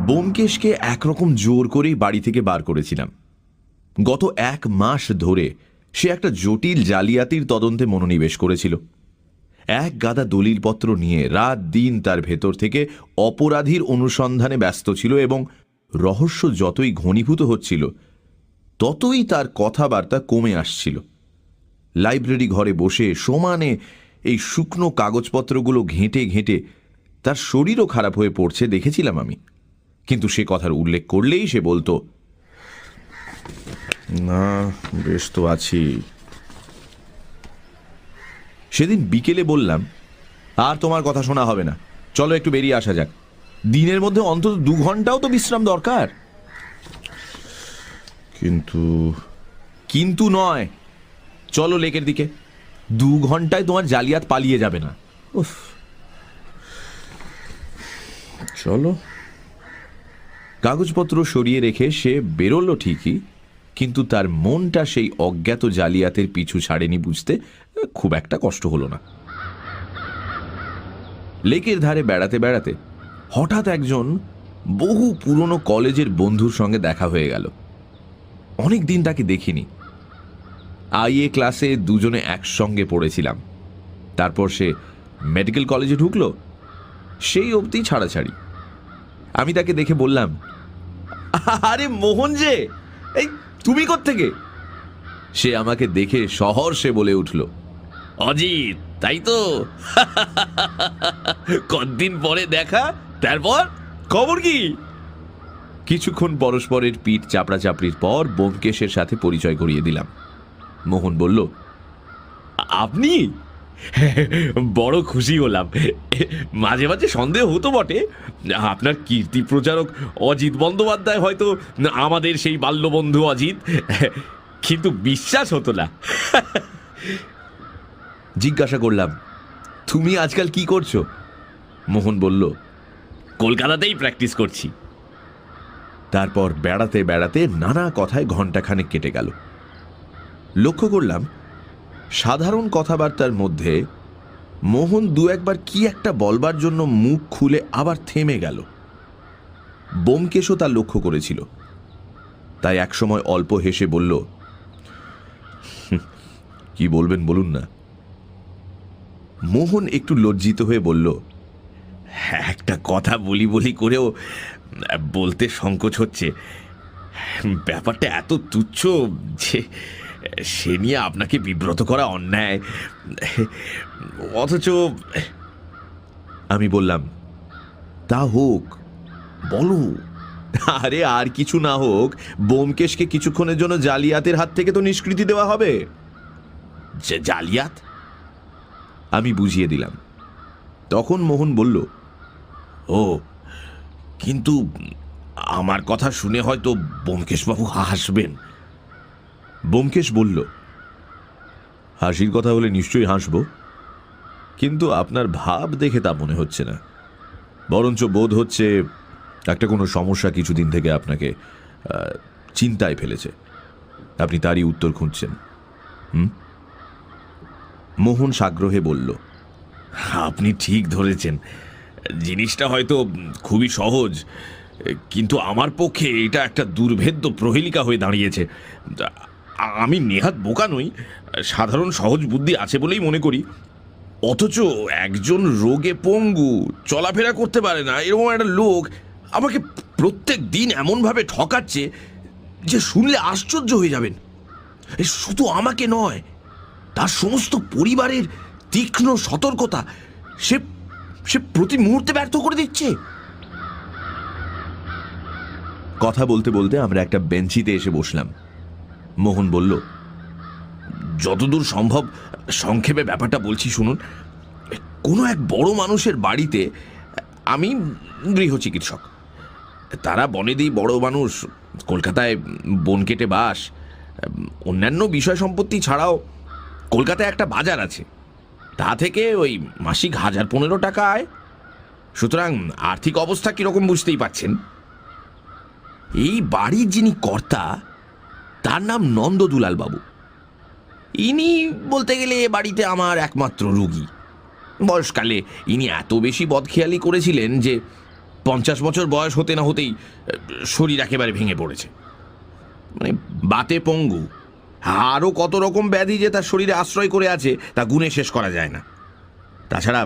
ব্যোমকেশকে একরকম জোর করেই বাড়ি থেকে বার করেছিলাম। গত 1 মাস ধরে সে একটা জটিল জালিয়াতির তদন্তে মনোনিবেশ করেছিল। এক গাদা দলিলপত্র নিয়ে রাত দিন তার ভেতর থেকে অপরাধীর অনুসন্ধানে ব্যস্ত ছিল এবং রহস্য যতই ঘনীভূত হচ্ছিল ততই তার কথাবার্তা কমে আসছিল। লাইব্রেরি ঘরে বসে সমানে এই শুকনো কাগজপত্রগুলো ঘেঁটে ঘেঁটে তার শরীরও খারাপ হয়ে পড়ছে দেখেছিলাম আমি। কিন্তু সে কথার উল্লেখ করলেই সে বলতো, না বেশ তো আছি। সেদিন বিকেলে বললাম, আর তোমার কথা শোনা হবে না, চলো একটু বেরিয়ে আসা যাক। দিনের মধ্যে অন্তত 2 ঘন্টাও তো বিশ্রাম দরকার। কিন্তু নয়, চলো লেকের দিকে। 2 ঘন্টায় তোমার জালিয়াত পালিয়ে যাবে না। উফ, চলো। কাগজপত্র সরিয়ে রেখে সে বেরোল ঠিকই, কিন্তু তার মনটা সেই অজ্ঞাত জালিয়াতের পিছু ছাড়েনি বুঝতে খুব একটা কষ্ট হলো না। লেকের ধারে বেড়াতে বেড়াতে হঠাৎ একজন বহু পুরনো কলেজের বন্ধুর সঙ্গে দেখা হয়ে গেল। অনেক দিন তাকে দেখিনি। আইএ ক্লাসে দুজনে একসঙ্গে পড়েছিলাম। তারপর সে মেডিকেল কলেজে ঢুকলো, সেই অবধি ছাড়াছাড়ি। আমি তাকে দেখে বললাম, আরে মোহন যে, এই তুমি কোত্থেকে? সে আমাকে দেখে সহর্ষে বলে উঠল, অজিত, তাই তো? কতদিন পরে দেখা, তারপর খবর কি? কিছুক্ষণ পরস্পরের পিঠ চাপড়াচাপড়ির পর ব্যোমকেশের সাথে পরিচয় করিয়ে দিলাম। মোহন বলল, আপনি? বড় খুশি হলাম। মাঝে মাঝে সন্দেহ হতো বটে, আপনার কীর্তি প্রচারক অজিত বন্দ্যোপাধ্যায় হয়তো আমাদের সেই বাল্যবন্ধু অজিত, কিন্তু বিশ্বাস হতো না। জিজ্ঞাসা করলাম, তুমি আজকাল কি করছো? মোহন বলল, কলকাতাতেই প্র্যাকটিস করছি। তারপর বেড়াতে বেড়াতে নানা কথায় ঘণ্টাখানেক কেটে গেল। লক্ষ্য করলাম সাধারণ কথাবার্তার মধ্যে মোহন 2-1 বার কি একটা বলবার জন্য মুখ খুলে আবার থেমে গেল। ব্যোমকেশও তা লক্ষ্য করেছিল, তাই একসময় অল্প হেসে বলল, কি বলবেন বলুন না। মোহন একটু লজ্জিত হয়ে বলল, একটা কথা বলি বলি করেও বলতে সংকোচ হচ্ছে। ব্যাপারটা এত তুচ্ছ যে সে নিয়ে আপনাকে বিব্রত করা অন্যায়। অথচ আমি বললাম, তা হোক, বলো। আরে আর কিছু না হোক, ব্যোমকেশকে কিছুক্ষণের জন্য জালিয়াতের হাত থেকে তো নিষ্কৃতি দেওয়া হবে। জালিয়াত? আমি বুঝিয়ে দিলাম। তখন মোহন বলল, ও, কিন্তু আমার কথা শুনে হয়তো ব্যোমকেশবাবু হাসবেন। ব্যোমকেশ বলল, হাসির কথা হলে নিশ্চয়ই হাসব, কিন্তু আপনার ভাব দেখে তা মনে হচ্ছে না। বরঞ্চ বোধ হচ্ছে একটা কোনো সমস্যা কিছুদিন থেকে আপনাকে চিন্তায় ফেলেছে। আপনি তারই উত্তর খুঁজছেন। মোহন সাগ্রহে বলল, আপনি ঠিক ধরেছেন। জিনিসটা হয়তো খুবই সহজ, কিন্তু আমার পক্ষে এটা একটা দুর্ভেদ্য প্রহেলিকা হয়ে দাঁড়িয়েছে। আমি নেহাত বোকা নই, সাধারণ সহজ বুদ্ধি আছে বলেই মনে করি। অথচ একজন রোগে পঙ্গু, চলাফেরা করতে পারে না, এরকম একটা লোক আমাকে প্রত্যেক দিন এমনভাবে ঠকাচ্ছে যে শুনলে আশ্চর্য হয়ে যাবেন। শুধু আমাকে নয়, তার সমস্ত পরিবারের তীক্ষ্ণ সতর্কতা সে সে প্রতি মুহূর্তে ব্যর্থ করে দিচ্ছে। কথা বলতে বলতে আমরা একটা বেঞ্চিতে এসে বসলাম। মোহন বলল, যতদূর সম্ভব সংক্ষেপে ব্যাপারটা বলছি শুনুন। কোনো এক বড় মানুষের বাড়িতে, আমি গৃহ চিকিৎসক, তারা বনেদি বড় মানুষ, কলকাতায় বন কেটে বাস, অন্যান্য বিষয় সম্পত্তি ছাড়াও কলকাতায় একটা বাজার আছে, তা থেকে ওই মাসিক 1015 টাকা আয়। সুতরাং আর্থিক অবস্থা কিরকম বুঝতেই পাচ্ছেন। এই বাড়ির যিনি কর্তা, তার নাম নন্দদুলাল বাবু। ইনি বলতে গেলে এ বাড়িতে আমার একমাত্র রোগী। বয়সকালে ইনি এত বেশি বদখেয়ালি করেছিলেন যে 50 বছর বয়স হতে না হতেই শরীর একেবারে ভেঙে পড়েছে, মানে বাতে পঙ্গু। আরও কত রকম ব্যাধি যে তার শরীরে আশ্রয় করে আছে তা গুণে শেষ করা যায় না। তাছাড়া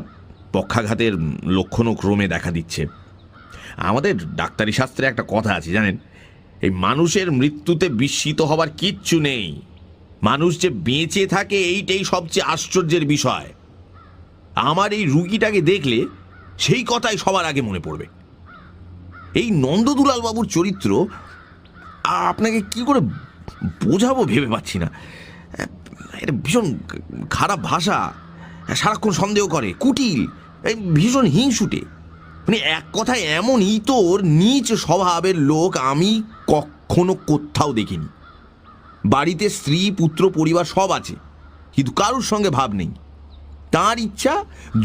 পক্ষাঘাতের লক্ষণও ক্রমে দেখা দিচ্ছে। আমাদের ডাক্তারি শাস্ত্রে একটা কথা আছে জানেন, এই মানুষের মৃত্যুতে বিস্মিত হবার কিচ্ছু নেই, মানুষ যে বেঁচে থাকে এইটাই সবচেয়ে আশ্চর্যের বিষয়। আমার এই রুগীটাকে দেখলে সেই কথাই সবার আগে মনে পড়বে। এই নন্দদুলাল বাবুর চরিত্র আপনাকে কি করে বোঝাবো ভেবে পাচ্ছি না। এটা ভীষণ খারাপ ভাষা, সারাক্ষণ সন্দেহ করে, কুটিল, ভীষণ হিংসুটে, মানে এক কথায় এমন ইতর নীচ স্বভাবের লোক আমি কখনো কোথাও দেখিনি। বাড়িতে স্ত্রী পুত্র পরিবার সব আছে, কিন্তু কারোর সঙ্গে ভাব নেই। তার ইচ্ছা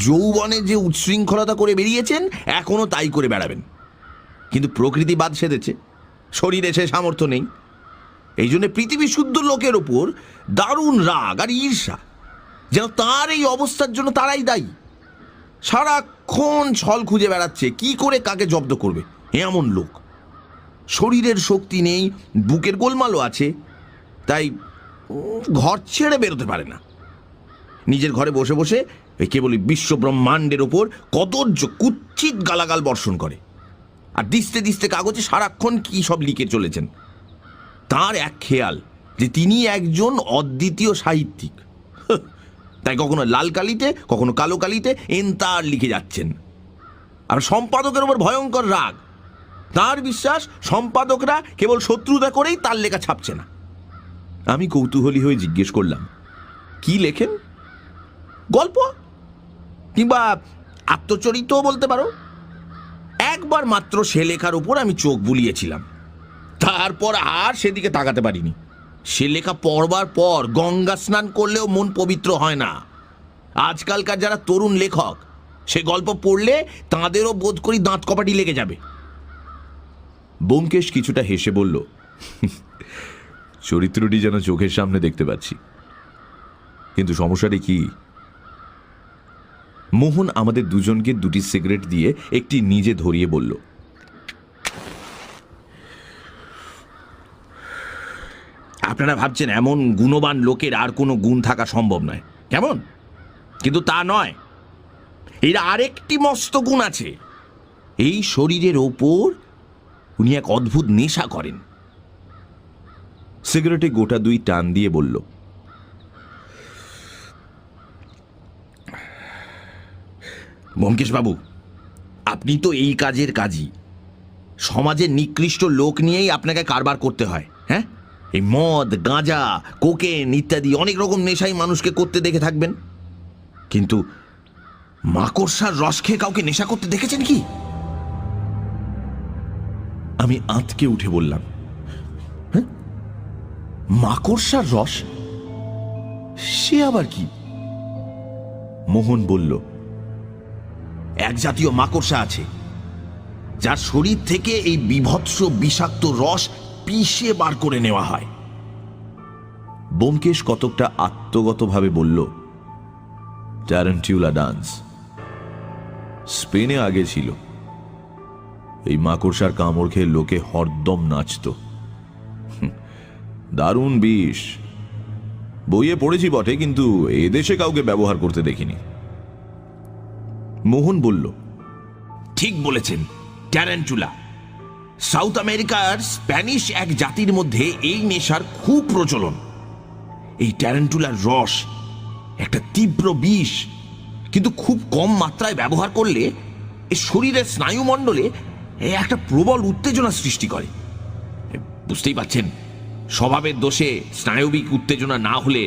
যৌবনে যে উচ্ছৃঙ্খলতা করে বেরিয়েছেন এখনো তাই করে বেড়াবেন, কিন্তু প্রকৃতি বাদ সেধেছে, শরীরে সে সামর্থ্য নেই। এই জন্য পৃথিবী শুদ্ধ লোকের ওপর দারুণ রাগ আর ঈর্ষা, যেন তার এই অবস্থার জন্য তারাই দায়ী। সারাক্ষণ ছল খুঁজে বেড়াচ্ছে কি করে কাকে জব্দ করবে। এমন লোক, শরীরের শক্তি নেই, বুকের গোলমালও আছে, তাই ঘর ছেড়ে বেরোতে পারে না। নিজের ঘরে বসে বসে কেবলই বিশ্ব ব্রহ্মাণ্ডের ওপর কদর্য কুৎসিত গালাগাল বর্ষণ করে, আর দিস্তে দিস্তে কাগজে সারাক্ষণ কি সব লিখে চলেছেন। তার এক খেয়াল যে তিনি একজন অদ্বিতীয় সাহিত্যিক, তাই কখনো লাল কালিতে কখনো কালো কালিতে এন্তার লিখে যাচ্ছেন। আর সম্পাদকের ওপর ভয়ঙ্কর রাগ, তার বিশ্বাস সম্পাদকরা কেবল শত্রুতা করেই তার লেখা ছাপছে না। আমি কৌতূহলী হয়ে জিজ্ঞেস করলাম, কি লেখেন? গল্প কিংবা আত্মচরিত্রও বলতে পারো। একবার মাত্র সে লেখার উপর আমি চোখ বুলিয়েছিলাম, তারপর আর সেদিকে তাকাতে পারিনি। সে লেখা পড়বার পর গঙ্গা স্নান করলেও মন পবিত্র হয় না। আজকালকার যারা তরুণ লেখক, সে গল্প পড়লে তাঁদেরও বোধ করি দাঁত কপাটি লেগে যাবে। ব্যোমকেশ কিছুটা হেসে বলল, চরিত্রটি যেন চোখের সামনে দেখতে পাচ্ছি, কিন্তু সমস্যাটি কি? মোহন আমাদের দুজনকে দুটি সিগারেট দিয়ে একটি নিজে ধরিয়ে বলল, আপনারা ভাবছেন এমন গুণবান লোকের আর কোনো গুণ থাকা সম্ভব নয়, কেমন? কিন্তু তা নয়, এর আরেকটি মস্ত গুণ আছে। এই শরীরের ওপর উনি এক অদ্ভুত নেশা করেন। সিগারেটে গোটা দুই টান দিয়ে বলল, ব্যোমকেশ বাবু, আপনি তো এই কাজের কাজী। সমাজের নিকৃষ্ট লোক নিয়েই আপনাকে কারবার করতে হয়। হ্যাঁ, এই মদ, গাঁজা, কোকেন ইত্যাদি অনেক রকম নেশাই মানুষকে করতে দেখে থাকবেন, কিন্তু মাকড়সার রস খেয়ে কাউকে নেশা করতে দেখেছেন কি? আমি আঁতকে উঠে বললাম, হ্যাঁ, মাকড়সার রস? সে আবার কি? মোহন বলল, এক জাতীয় মাকড়সা আছে যার শরীর থেকে এই বিভৎস বিষাক্ত রস পিষে বার করে নেওয়া হয়। ব্যোমকেশ কতকটা আত্মগতভাবে বলল, ট্যারেন্টিউলা ডান্স স্পেনে আগে ছিল। এই মাকড়সার কামড় খেয়ে লোকে হরদম নাচত। দারুণ বিষ, বইয়ে পড়েছি বটে, কিন্তু এদেশে কাউকে ব্যবহার করতে দেখিনি। মোহন বলল, ঠিক বলেছেন, ট্যারেন্টুলা। সাউথ আমেরিকার স্প্যানিশ এক জাতির মধ্যে এই নেশার খুব প্রচলন। এই ট্যারেন্টুলার রস একটা তীব্র বিষ, কিন্তু খুব কম মাত্রায় ব্যবহার করলে এই শরীরের স্নায়ুমণ্ডলে একটা প্রবল উত্তেজনা সৃষ্টি করে। বুঝতেই পারছেন, স্বভাবের দোষে স্নায়বিক উত্তেজনা না হলে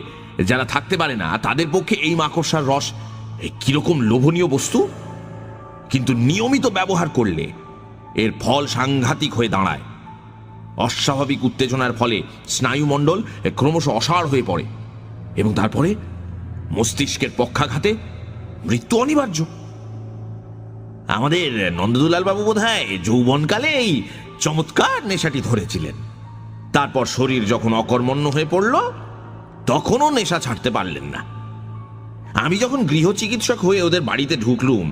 যারা থাকতে পারে না, তাদের পক্ষে এই মাকড়সার রস কিরকম লোভনীয় বস্তু। কিন্তু নিয়মিত ব্যবহার করলে এর ফল সাংঘাতিক হয়ে দাঁড়ায়। অস্বাভাবিক উত্তেজনার ফলে স্নায়ুমণ্ডল ক্রমশ অসাড় হয়ে পড়ে এবং তারপরে মস্তিষ্কের পক্ষাঘাতে মৃত্যু অনিবার্য। আমাদের নন্দদুলাল বাবু বোধহয় যৌবনকালে এই চমৎকার নেশাটি ধরেছিলেন। তারপর শরীর যখন অকর্মণ্য হয়ে পড়ল, তখনও নেশা ছাড়তে পারলেন না। আমি যখন গৃহ চিকিৎসক হয়ে ওদের বাড়িতে ঢুকলুম,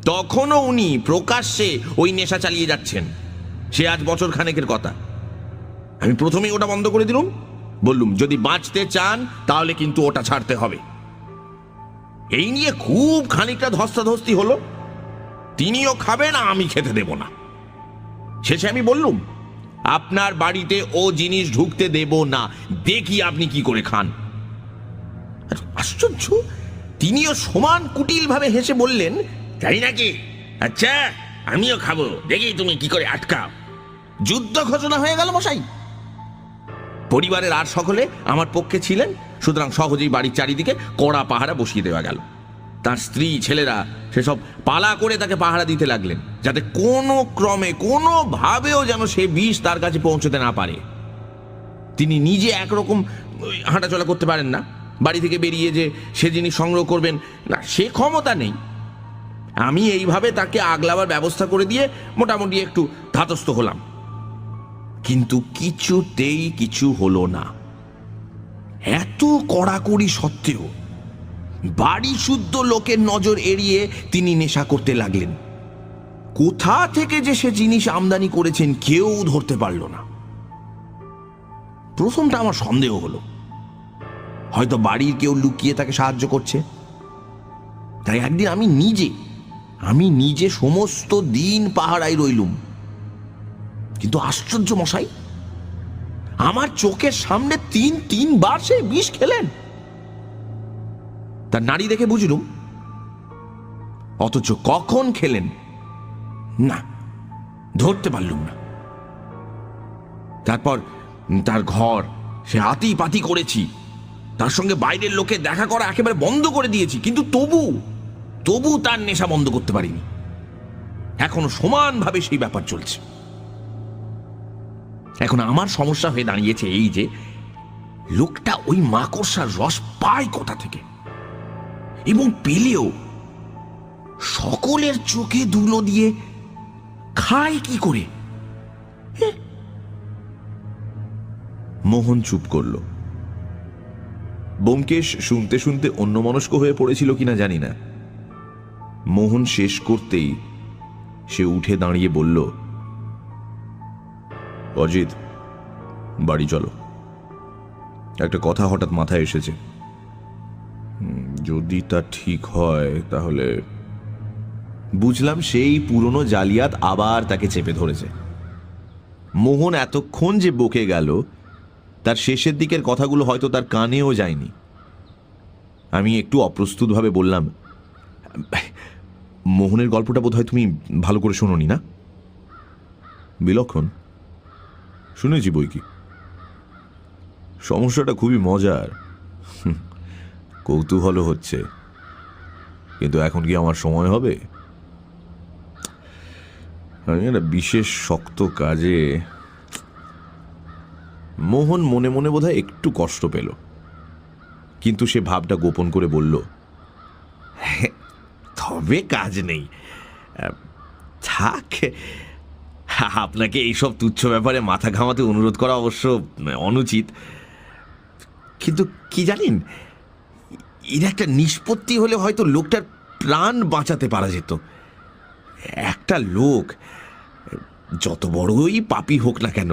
তখনও উনি প্রকাশ্যে ওই নেশা চালিয়ে যাচ্ছেন। সে আজ বছর খানেকের কথা। আমি প্রথমেই ওটা বন্ধ করে দিলুম, বললুম যদি বাঁচতে চান তাহলে কিন্তু ওটা ছাড়তে হবে। এই নিয়ে খুব খানিকটা ধস্তাধস্তি হলো। তিনিও খাবেন, আমি খেতে দেব না। শেষে আমি বললুম, আপনার বাড়িতে ও জিনিস ঢুকতে দেব না, দেখি আপনি কি করে খান। আশ্চর্য, তিনিও সমান কুটিল ভাবে হেসে বললেন, তাই নাকি? আচ্ছা, আমিও খাবো, দেখি তুমি কি করে আটকাও। যুদ্ধ ঘোষণা হয়ে গেল মশাই। পরিবারের আর সকলে আমার পক্ষে ছিলেন, সুতরাং সহজেই বাড়ির চারিদিকে কড়া পাহারা বসিয়ে দেওয়া গেল। তার স্ত্রী ছেলেরা সেসব পালা করে তাকে পাহারা দিতে লাগলেন, যাতে কোনো ক্রমে কোনোভাবেও যেন সে বিষ তার কাছে পৌঁছতে না পারে। তিনি নিজে একরকম হাঁটাচলা করতে পারেন না, বাড়ি থেকে বেরিয়ে যে সে জিনিস সংগ্রহ করবেন না, সে ক্ষমতা নেই। আমি এইভাবে তাকে আগলাবার ব্যবস্থা করে দিয়ে মোটামুটি একটু ধাতস্থ হলাম, কিন্তু কিছুতেই কিছু হলো না। এত কড়াকড়ি সত্ত্বেও বাড়ি শুদ্ধ লোকের নজর এড়িয়ে তিনি নেশা করতে লাগলেন। কোথা থেকে যে সে জিনিস আমদানি করেছেন কেউ ধরতে পারল না। প্রথমটা আমার সন্দেহ হলো, হয়তো বাড়ির কেউ লুকিয়ে তাকে সাহায্য করছে। তাই একদিন আমি নিজে সমস্ত দিন পাহারায় রইলুম। কিন্তু আশ্চর্য মশাই, আমার চোখের সামনে তিনবার সে বিষ খেলেন। তার নাড়ি দেখে বুঝলুম, অথচ কখন খেলেন না ধরতে পারলুম না। তারপর তার ঘর সে হাতি পাতি করেছি, তার সঙ্গে বাইরের লোকে দেখা করা একেবারে বন্ধ করে দিয়েছি, কিন্তু তবু তার নেশা বন্ধ করতে পারিনি। এখনো সমানভাবে সেই ব্যাপার চলছে। এখন আমার সমস্যা হয়ে দাঁড়িয়েছে এই যে, লোকটা ওই মাকড়সার রস পায় কোথা থেকে, এবং পেলেও সকলের চোখে ধুলো দিয়ে খায় কি করে? মোহন চুপ করল। ব্যোমকেশ শুনতে শুনতে অন্যমনস্ক হয়ে পড়েছিল কিনা জানি না। মোহন শেষ করতেই সে উঠে দাঁড়িয়ে বলল, অজিত, বাড়ি চলো, একটা কথা হঠাৎ মাথায় এসেছে। যদি তা ঠিক হয় তাহলে। বুঝলাম সেই পুরনো জালিয়াত আবার তাকে চেপে ধরেছে। মোহন এতক্ষণ যে বকে গেল, তার শেষের দিকের কথাগুলো হয়তো তার কানেও যায়নি। আমি একটু অপ্রস্তুতভাবে বললাম, মোহনের গল্পটা বোধহয় তুমি ভালো করে শোনোনি না? বিলক্ষণ, শুনেছি বই কি। সমস্যাটা খুবই মজার, কৌতূহল হচ্ছে, কিন্তু এখন কি আমার সময় হবে? আমি একটা বিশেষ শক্ত কাজে। মোহন মনে মনে বোধহয় একটু কষ্ট পেল, কিন্তু সে ভাবটা গোপন করে বলল, তবে কাজ নেই, থাক। আপনাকে এইসব তুচ্ছ ব্যাপারে মাথা ঘামাতে অনুরোধ করা অবশ্য অনুচিত, কিন্তু কি জানেন, এর একটা নিষ্পত্তি হলে হয়তো লোকটার প্রাণ বাঁচাতে পারা যেত। একটা লোক যত বড়ই পাপী হোক না কেন,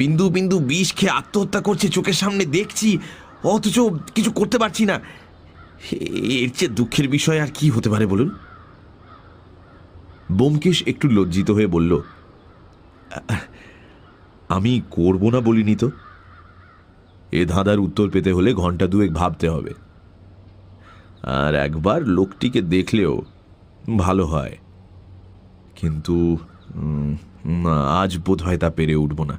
বিন্দু বিন্দু বিষ খেয়ে আত্মহত্যা করছে, চোখের সামনে দেখছি, অথচ কিছু করতে পারছি না। এর চেয়ে দুঃখের বিষয় আর কি হতে পারে বলুন? ব্যোমকেশ একটু লজ্জিত হয়ে বলল, আমি করব না বলিনি তো। এ ধাঁধার উত্তর পেতে হলে ঘন্টা দুয়েক ভাবতে হবে, আর একবার লোকটিকে দেখলেও ভালো হয়। কিন্তু না, আজ বোধ হয় তা পেরে উঠব না।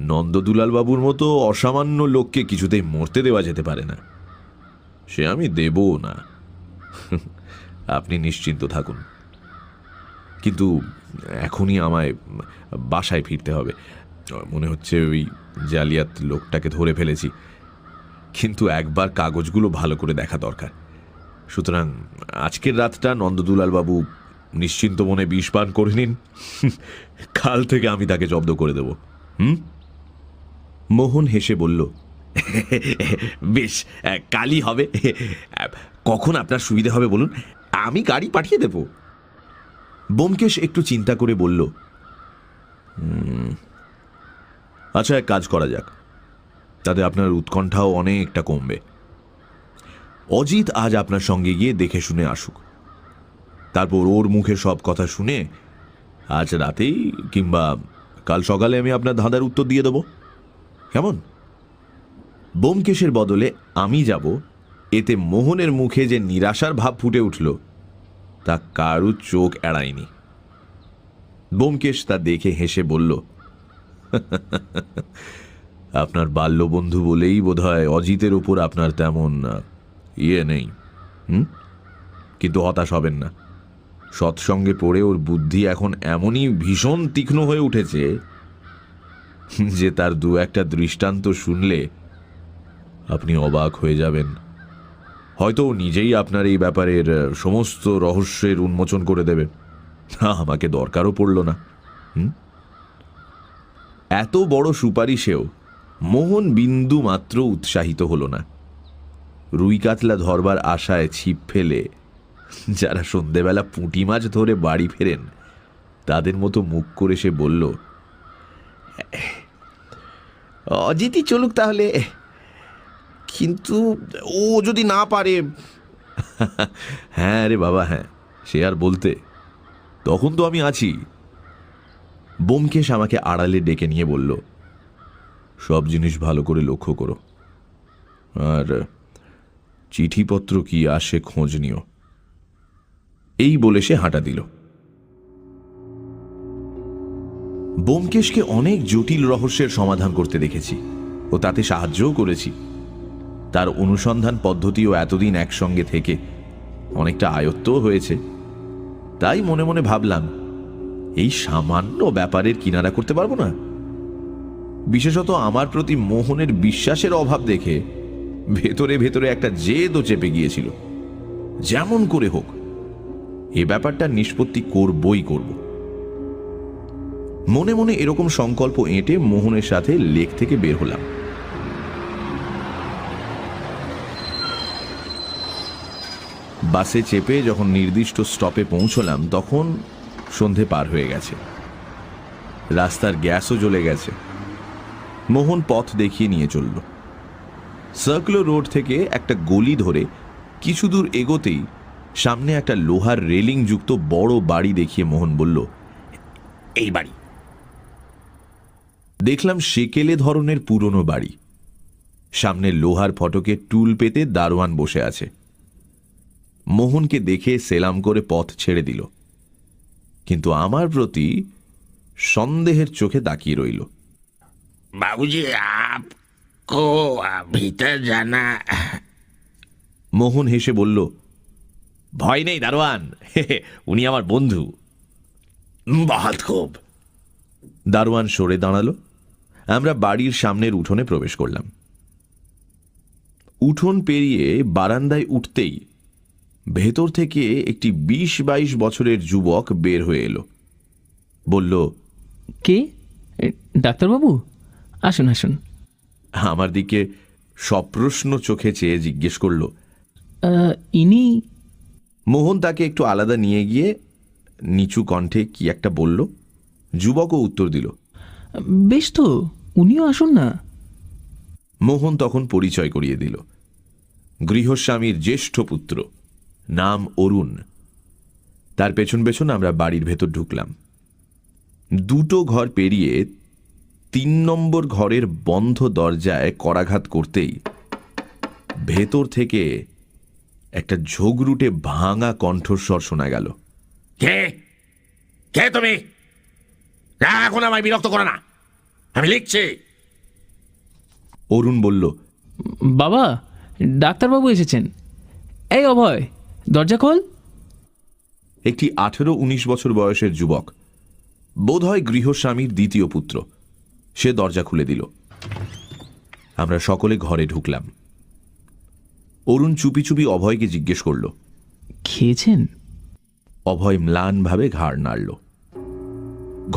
নন্দদুলাল বাবুর মতো অসামান্য লোককে কিছুতেই মরতে দেওয়া যেতে পারে না, সে আমি দেবও না। আপনি নিশ্চিন্ত থাকুন। কিন্তু এখনই আমায় বাসায় ফিরতে হবে। মনে হচ্ছে ওই জালিয়াত লোকটাকে ধরে ফেলেছি, কিন্তু একবার কাগজগুলো ভালো করে দেখা দরকার। সুতরাং আজকের রাতটা নন্দদুলাল বাবু নিশ্চিন্ত মনে বিষ পান করে নিন, কাল থেকে আমি তাকে জব্দ করে দেব। মোহন হেসে বলল, বেশ, কালই হবে। কখন আপনার সুবিধা হবে বলুন, আমি গাড়ি পাঠিয়ে দেব। ব্যোমকেশ একটু চিন্তা করে বলল, আচ্ছা, এক কাজ করা যাক, তাতে আপনার উৎকণ্ঠাও অনেকটা কমবে। অজিত আজ আপনার সঙ্গে গিয়ে দেখে শুনে আসুক, তারপর ওর মুখে সব কথা শুনে আজ রাতেই কিংবা কাল সকালে আমি আপনার ধাঁধার উত্তর দিয়ে দেব, কেমন? ব্যোমকেশের বদলে আমি যাব, এতে মোহনের মুখে যে নিরাশার ভাব ফুটে উঠল তা কারু চোখ এড়ায়নি। ব্যোমকেশ তা দেখে হেসে বলল, আপনার বাল্যবন্ধু বলেই বোধহয় অজিতের উপর আপনার তেমন নেই। কিন্তু হতাশ হবেন না, সৎসঙ্গে পড়ে ওর বুদ্ধি এখন এমনই ভীষণ তীক্ষ্ণ হয়ে উঠেছে যে তার দু একটা দৃষ্টান্ত শুনলে আপনি অবাক হয়ে যাবেন। হয়তো নিজেই আপনার এই ব্যাপারের সমস্ত রহস্যের উন্মোচন করে দেবে। আমাকে দরকারও পড়ল না। এত বড় সুপারিশেও মোহন বিন্দু মাত্র উৎসাহিত হল না। রুই কাতলা ধরবার আশায় ছিপ ফেলে যারা সন্ধেবেলা পুঁটি মাছ ধরে বাড়ি ফেরেন তাদের মতো মুখ করে সে বলল, অজিতই চলুক তাহলে, কিন্তু ও যদি না পারে। হ্যাঁ রে বাবা, হ্যাঁ, সে আর বলতে, তখন তো আমি আছি। ব্যোমকেশ আমাকে আড়ালে ডেকে নিয়ে বলল, সব জিনিস ভালো করে লক্ষ্য করো, আর চিঠিপত্র কি আসে খোঁজ নিও। এই বলে সে হাঁটা দিল। ব্যোমকেশকে অনেক জটিল রহস্যের সমাধান করতে দেখেছি ও তাতে সাহায্যও করেছি। তার অনুসন্ধান পদ্ধতিও এতদিন একসঙ্গে থেকে অনেকটা আয়ত্তও হয়েছে। তাই মনে মনে ভাবলাম, এই সামান্য ব্যাপারের কিনারা করতে পারবো না? বিশেষত আমার প্রতি মোহনের বিশ্বাসের অভাব দেখে ভেতরে ভেতরে একটা জেদও চেপে গিয়েছিল। যেমন করে হোক এ ব্যাপারটা নিষ্পত্তি করবই করব। মনে মনে এরকম সংকল্প এঁটে মোহনের সাথে লেক থেকে বের হলাম। বাসে চেপে যখন নির্দিষ্ট স্টপে পৌঁছলাম তখন সন্ধে পার হয়ে গেছে, রাস্তার গ্যাসও জ্বলে গেছে। মোহন পথ দেখিয়ে নিয়ে চলল। সার্কুলার রোড থেকে একটা গলি ধরে কিছু দূর এগোতেই সামনে একটা লোহার রেলিং যুক্ত বড় বাড়ি দেখিয়ে মোহন বলল, এই বাড়ি। দেখলাম সেকেলে ধরনের পুরনো বাড়ি। সামনে লোহার ফটকে টুল পেতে দারোয়ান বসে আছে। মোহনকে দেখে সেলাম করে পথ ছেড়ে দিল, কিন্তু আমার প্রতি সন্দেহের চোখে তাকিয়ে রইল। বাবুজি, আপকো ভিতর জানা? মোহন হেসে বলল, ভয় নেই দারোয়ান, উনি আমার বন্ধু। বহুত খুব। দারোয়ান সরে দাঁড়ালো। আমরা বাড়ির সামনের উঠোনে প্রবেশ করলাম। উঠোন পেরিয়ে বারান্দায় উঠতেই ভেতর থেকে একটি ২০-২২ বছরের যুবক বের হয়ে এলো। বলল, কে? ডাক্তারবাবু, আসুন আসুন। আমার দিকে সপ্রশ্ন চোখে চেয়ে জিজ্ঞেস করল, ইনি? মোহন তাকে একটু আলাদা নিয়ে গিয়ে নিচু কণ্ঠে কি একটা বলল। যুবকও উত্তর দিল, বেশ তো, উনিও আসুন না। মোহন তখন পরিচয় করিয়ে দিল। গৃহস্বামীর জ্যেষ্ঠ পুত্র, নাম অরুণ। তার পেছন পেছন আমরা বাড়ির ভেতর ঢুকলাম। দুটো ঘর পেরিয়ে ৩ নম্বর ঘরের বন্ধ দরজায় করাঘাত করতেই ভেতর থেকে একটা ঝগড়ুটে ভাঙা কণ্ঠস্বর শোনা গেল। কে কে তুমি? এখন আমায় বিরক্ত করো না, আমি লিখছি। অরুণ বলল, বাবা, ডাক্তারবাবু এসেছেন। এই অভয়, দরজা খোল। একটি ১৮-১৯ বছর বয়সের যুবক, বোধহয় গৃহস্বামীর দ্বিতীয় পুত্র, সে দরজা খুলে দিল। আমরা সকলে ঘরে ঢুকলাম। অরুণ চুপি চুপি অভয়কে জিজ্ঞেস করল, খেয়েছেন? অভয় ম্লানভাবে ঘাড় নাড়ল।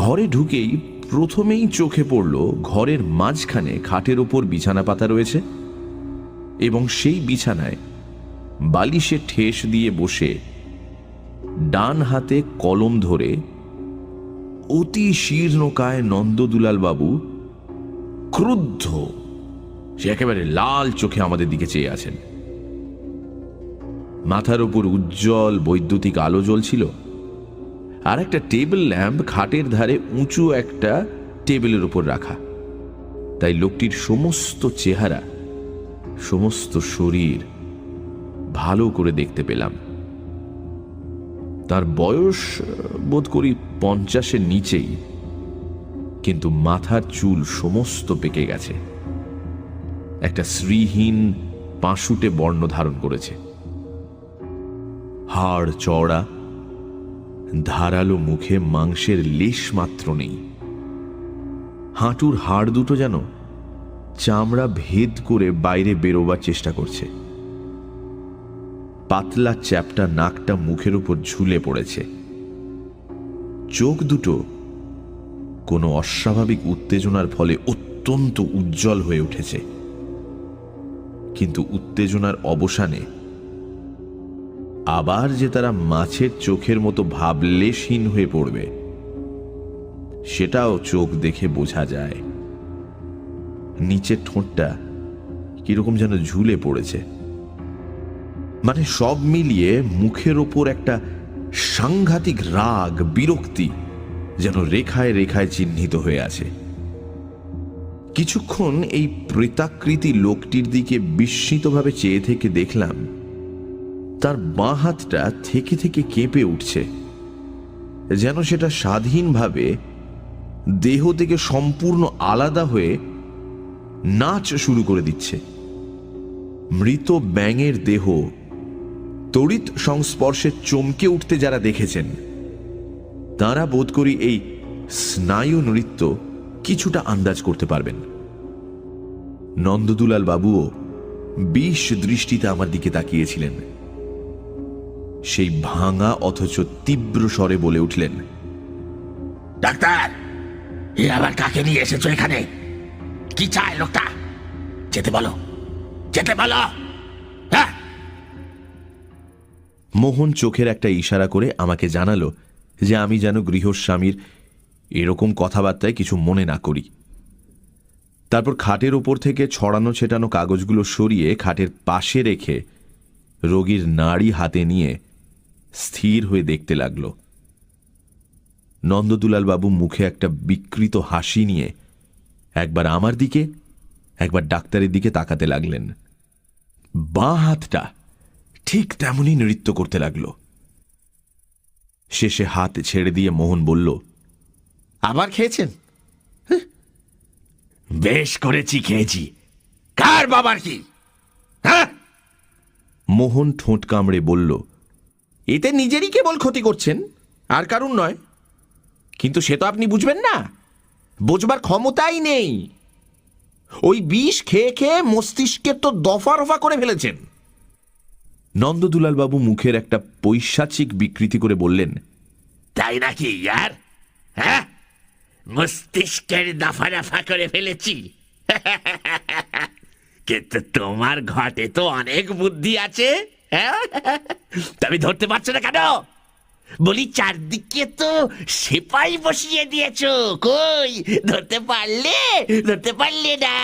ঘরে ঢুকেই প্রথমেই চোখে পড়ল ঘরের মাঝখানে খাটের ওপর বিছানা পাতা রয়েছে এবং সেই বিছানায় বালিশে ঠেস দিয়ে বসে ডান হাতে কলম ধরে অতি শীর্ণকায় নন্দদুলাল বাবু ক্রুদ্ধ, সে একেবারে লাল চোখে আমাদের দিকে চেয়ে আছেন। মাথার উপর উজ্জ্বল বৈদ্যুতিক আলো জ্বলছিল, আর একটা টেবিল ল্যাম্প খাটের ধারে উঁচু একটা টেবিলের উপর রাখা। তাই লোকটির সমস্ত চেহারা, সমস্ত শরীর ভালো করে দেখতে পেলাম। তার বয়স বোধ করি 50-এর নিচেই, কিন্তু মাথার চুল সমস্ত পেকে গেছে, একটা শ্রীহীন পাশুটে বর্ণ ধারণ করেছে। হাড় চওড়া, ধারালো মুখে মাংসের লেশ মাত্র নেই। হাঁটুর হাড় দুটো যেন চামড়া ভেদ করে বাইরে বেরোবার চেষ্টা করছে। পাতলা চ্যাপ্টা নাকটা মুখের উপর ঝুলে পড়েছে। চোখ দুটো কোনো অস্বাভাবিক উত্তেজনার ফলে অত্যন্ত উজ্জ্বল হয়ে উঠেছে, কিন্তু উত্তেজনার অবসানে আবার যে তারা মাছের চোখের মতো ভাবলেশহীন হয়ে পড়বে, সেটাও চোখ দেখে বোঝা যায়। নিচের ঠোঁটটা কিরকম যেন ঝুলে পড়েছে। মানে সব মিলিয়ে মুখের ওপর একটা সাংঘাতিক রাগ, বিরক্তি যেন রেখায় রেখায় চিহ্নিত হয়ে আছে। কিছুক্ষণ এই প্রেতাকৃতি লোকটির দিকে বিস্মিতভাবে চেয়ে থেকে দেখলাম তার বাঁ হাতটা থেকে থেকে কেঁপে উঠছে, যেন সেটা স্বাধীনভাবে দেহ থেকে সম্পূর্ণ আলাদা হয়ে নাচ শুরু করে দিচ্ছে। মৃত ব্যাঙের দেহ তড়িৎ সংস্পর্শে চমকে উঠতে যারা দেখেছেন, তারা বোধ করি এই স্নায়ু নৃত্য কিছুটা আন্দাজ করতে পারবেন। নন্দদুলাল বাবুও বিষ দৃষ্টিতে আমার দিকে তাকিয়েছিলেন। সেই ভাঙা অথচ তীব্র স্বরে বলে উঠলেন, ডাক্তার, এ আবার কাকে নিয়ে এসেছো এখানে? কি চায় লোকটা? যেতে বলো, যেতে বলো। হ্যাঁ। মোহন চোখের একটা ইশারা করে আমাকে জানালো যে আমি যেন গৃহস্বামীর এরকম কথাবার্তায় কিছু মনে না করি। তারপর খাটের ওপর থেকে ছড়ানো ছেটানো কাগজগুলো সরিয়ে খাটের পাশে রেখে রোগীর নাড়ি হাতে নিয়ে স্থির হয়ে দেখতে লাগল। নন্দদুলাল বাবু মুখে একটা বিকৃত হাসি নিয়ে একবার আমার দিকে, একবার ডাক্তারের দিকে তাকাতে লাগলেন। বাঁ হাতটা ঠিক তেমনই নৃত্য করতে লাগল। শেষে হাত ছেড়ে দিয়ে মোহন বলল, আবার খেয়েছেন? বেশ করেছি, খেয়েছি। কার বাবার কি? হ্যাঁ। মোহন ঠোঁট কামড়ে বলল, এতে নিজেরই কেবল ক্ষতি করছেন, আর কারণ নয়। কিন্তু সে তো আপনি বুঝবেন না, বোঝবার ক্ষমতাই নেই। ওই বিষ খেয়ে খেয়ে মস্তিষ্কে তো দফা রফা করে ফেলেছেন। নন্দদুলাল বাবু মুখের একটা পৈশাচিক বিকৃতি করে বললেন, তাই নাকি ইয়ার? হ্যাঁ, মস্তিষ্কের দফা রফা করে ফেলেছি। কিন্তু তোমার ঘটে তো অনেক বুদ্ধি আছে। হ্যাঁ, তুমি ধরতে পারছো না কেন? বলি চারদিকে তো সেপাই বসিয়ে দিয়েছো, কই ধরতে পারলে? ধরতে পারলে না।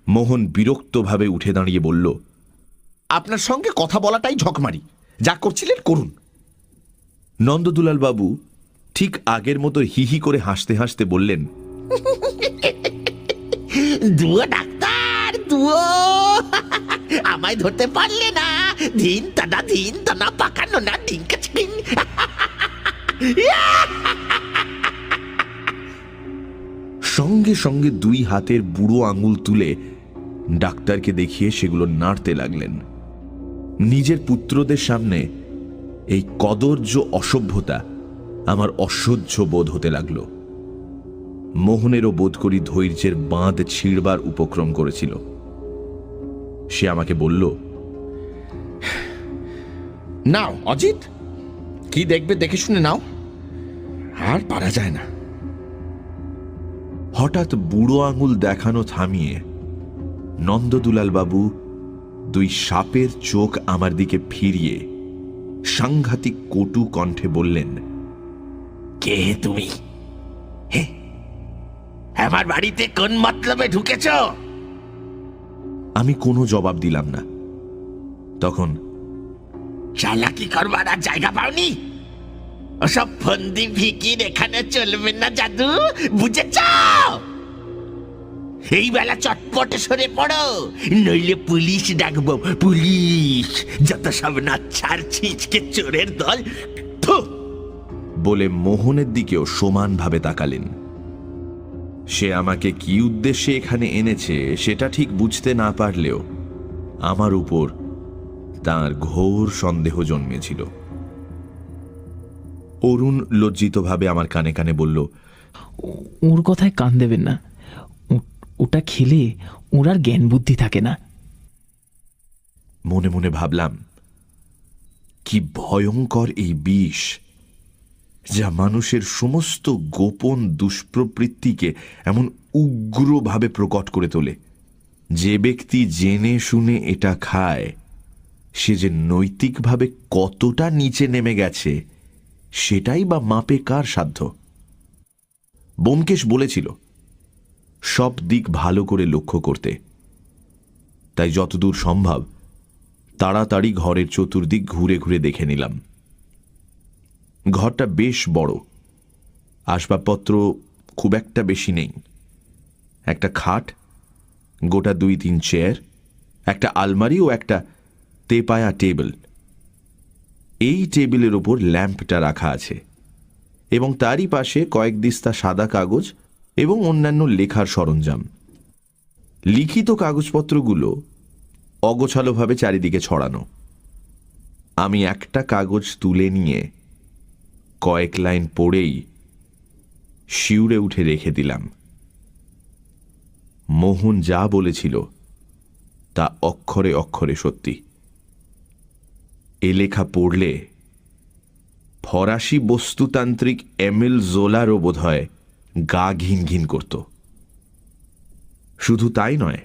মোহন বিরক্তভাবে উঠে দাঁড়িয়ে বলল, আপনার সঙ্গে কথা বলাটাই ঝকমারি, যা করছিলেন করুন। নন্দদুলাল বাবু ঠিক আগের মতো হিহি করে হাসতে হাসতে বললেন, দুয়ো ডাক্তার, দুয়ো। আমায় ধরতে পারলে না। ধিন টানা পাকানো না ডিঙ্কা চিং। সঙ্গে সঙ্গে দুই হাতের বুড়ো আঙুল তুলে ডাক্তারকে দেখিয়ে সেগুলো নাড়তে লাগলেন। নিজের পুত্রদের সামনে এই কদর্য অসভ্যতা আমার অসহ্য বোধ হতে লাগল। মোহনেরও বোধ করি ধৈর্যের বাঁধ ছিঁড়বার উপক্রম করেছিল। সে আমাকে বলল, নাও অজিত, কি দেখবে দেখে শুনে নাও, আর পারা যায় না। হঠাৎ বুড়ো আঙুল দেখানো থামিয়ে নন্দদুলাল বাবু দুই সাপের চোখ আমার দিকে ফিরিয়ে সাংঘাতিক কটু কণ্ঠে বললেন, কে তুমি? হে, আমার বাড়িতে কোন মতলবে ঢুকেছ? আমি কোনো জবাব দিলাম না। তখন, চালাকি করবার আর জায়গা পাওনি? ওসব ফন্দি ফিকির এখানে চলবে না জাদু, বুঝেছ? এই বেলা চটপটে সরে পড়ো, নইলে পুলিশ ডাকবো, পুলিশ। যত সব নাচ্ছার ছিচকে চোরের দল। থু! বলে মোহনের দিকেও সমানভাবে তাকালেন। সে আমাকে কি উদ্দেশ্যে এখানে এনেছে সেটা ঠিক বুঝতে না পারলেও আমার উপর তার ঘোর সন্দেহ জন্মেছিল। অরুণ লজ্জিতভাবে আমার কানে কানে বলল, ওর কথায় কান দেবেন না। ওটা খেলে ওর আর জ্ঞান বুদ্ধি থাকে না। মনে মনে ভাবলাম, কি ভয়ঙ্কর এই বিষ, যা মানুষের সমস্ত গোপন দুষ্প্রবৃত্তিকে এমন উগ্রভাবে প্রকট করে তোলে। যে ব্যক্তি জেনে শুনে এটা খায়, সে যে নৈতিকভাবে কতটা নিচে নেমে গেছে সেটাই বা মাপে কার সাধ্য? ব্যোমকেশ বলেছিল সব দিক ভালো করে লক্ষ্য করতে। তাই যতদূর সম্ভব তাড়াতাড়ি ঘরের চতুর্দিক ঘুরে ঘুরে দেখে নিলাম। ঘরটা বেশ বড়, আসবাবপত্র খুব একটা বেশি নেই। একটা খাট, গোটা 2-3 চেয়ার, একটা আলমারি ও একটা তেপায়া টেবিল। এই টেবিলের ওপর ল্যাম্পটা রাখা আছে এবং তারই পাশে কয়েক দিস্তা সাদা কাগজ এবং অন্যান্য লেখার সরঞ্জাম। লিখিত কাগজপত্রগুলো অগোছালোভাবে চারিদিকে ছড়ানো। আমি একটা কাগজ তুলে নিয়ে কয়েক লাইন পড়েই শিউরে উঠে রেখে দিলাম। মোহন যা বলেছিল তা অক্ষরে অক্ষরে সত্যি। এ লেখা পড়লে ফরাসি বস্তুতান্ত্রিক এমিল জোলারও বোধহয় গা ঘিন ঘিন করত। শুধু তাই নয়,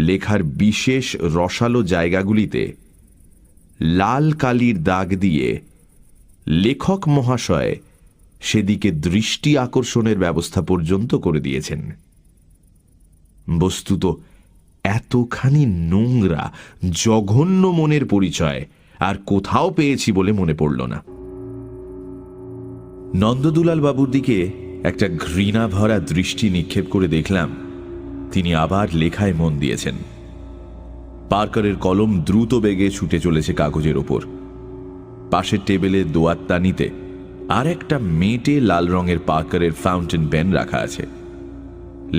লেখার বিশেষ রসালো জায়গাগুলিতে লাল কালির দাগ দিয়ে লেখক মহাশয় সেদিকে দৃষ্টি আকর্ষণের ব্যবস্থা পর্যন্ত করে দিয়েছেন। বস্তুত এতখানি নোংরা জঘন্য মনের পরিচয় আর কোথাও পেয়েছি বলে মনে পড়ল না। নন্দদুলাল বাবুর দিকে একটা ঘৃণা ভরা দৃষ্টি নিক্ষেপ করে দেখলাম তিনি আবার লেখায় মন দিয়েছেন। পার্কারের কলম দ্রুত বেগে ছুটে চলেছে কাগজের ওপর। পাশের টেবিলে দোয়াত্তানিতে আর একটা মেটে লাল রঙের পার্কারের ফাউন্টেন পেন রাখা আছে।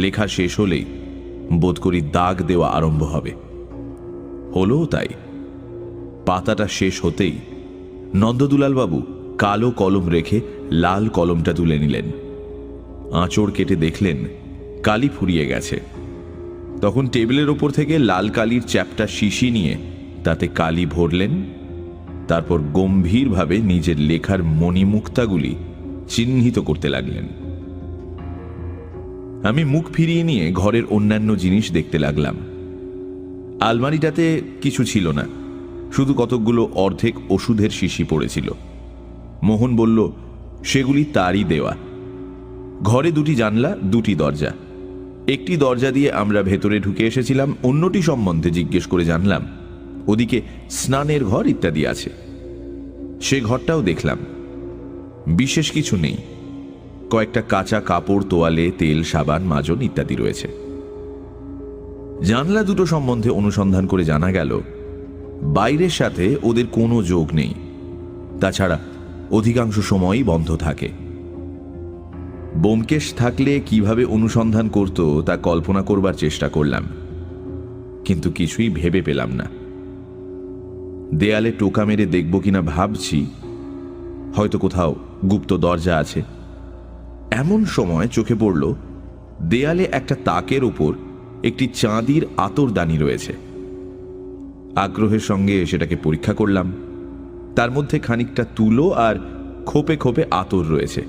লেখা শেষ হলেই বোধ করি দাগ দেওয়া আরম্ভ হবে। হলো তাই। পাতাটা শেষ হতেই নন্দদুলালবাবু কালো কলম রেখে লাল কলমটা তুলে নিলেন। আঁচড় কেটে দেখলেন কালি ফুরিয়ে গেছে। তখন টেবিলের ওপর থেকে লাল কালির চ্যাপটা শিশি নিয়ে তাতে কালি ভরলেন। তারপর গম্ভীরভাবে নিজের লেখার মণিমুক্তাগুলি চিহ্নিত করতে লাগলেন। আমি মুখ ফিরিয়ে নিয়ে ঘরের অন্যান্য জিনিস দেখতে লাগলাম। আলমারিটাতে কিছু ছিল না, শুধু কতকগুলো অর্ধেক ওষুধের শিশি পড়েছিল। মোহন বলল সেগুলি তারই দেওয়া। ঘরে 2টি জানলা, 2টি দরজা। একটি দরজা দিয়ে আমরা ভেতরে ঢুকে এসেছিলাম, অন্যটি সম্বন্ধে জিজ্ঞেস করে জানলাম ওদিকে স্নানের ঘর ইত্যাদি আছে। সে ঘরটাও দেখলাম। বিশেষ কিছু নেই, কয়েকটা কাঁচা কাপড়, তোয়ালে, তেল, সাবান, মাজন ইত্যাদি রয়েছে। জানলা দুটো সম্বন্ধে অনুসন্ধান করে জানা গেল বাইরের সাথে ওদের কোনো যোগ নেই, তাছাড়া অধিকাংশ সময়ই বন্ধ থাকে। ব্যোমকেশ থাকলে কিভাবে অনুসন্ধান করত তা কল্পনা করবার চেষ্টা করলাম, কিন্তু কিছুই ভেবে পেলাম না। দেয়ালে টোকা মেরে দেখব কিনা ভাবছি, হয়তো কোথাও গুপ্ত দরজা আছে। এমন সময় চোখে পড়ল দেয়ালে একটা তাকের উপর একটি চাঁদির আতরদানি রয়েছে। আগ্রহের সঙ্গে সেটাকে পরীক্ষা করলাম। তার মধ্যে খানিকটা তুলো আর খোপে খোপে আতর রয়েছে।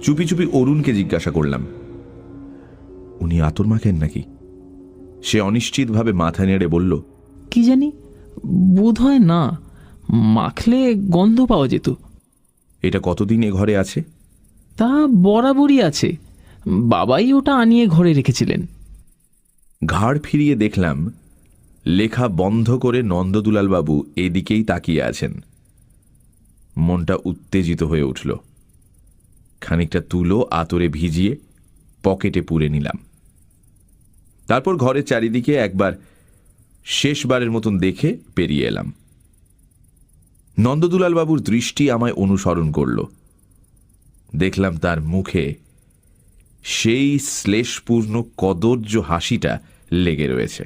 চুপি চুপি অরুণকে জিজ্ঞাসা করলাম, উনি আতর মাখেন নাকি? সে অনিশ্চিতভাবে মাথা নেড়ে বলল, কি জানি, বোধ হয় না, মাখলে গন্ধ পাওয়া যেত। এটা কতদিন এ ঘরে আছে? তা বরাবরই আছে, বাবাই ওটা আনিয়ে ঘরে রেখেছিলেন। ঘাড় ফিরিয়ে দেখলাম লেখা বন্ধ করে নন্দদুলালবাবু এদিকেই তাকিয়ে আছেন। মনটা উত্তেজিত হয়ে উঠল। খানিকটা তুলো আতরে ভিজিয়ে পকেটে পুরে নিলাম। তারপর ঘরের চারিদিকে একবার শেষবারের মতন দেখে পেরিয়ে এলাম। নন্দদুলালবাবুর দৃষ্টি আমায় অনুসরণ করল। দেখলাম তার মুখে সেই শ্লেষপূর্ণ কদর্য হাসিটা লেগে রয়েছে।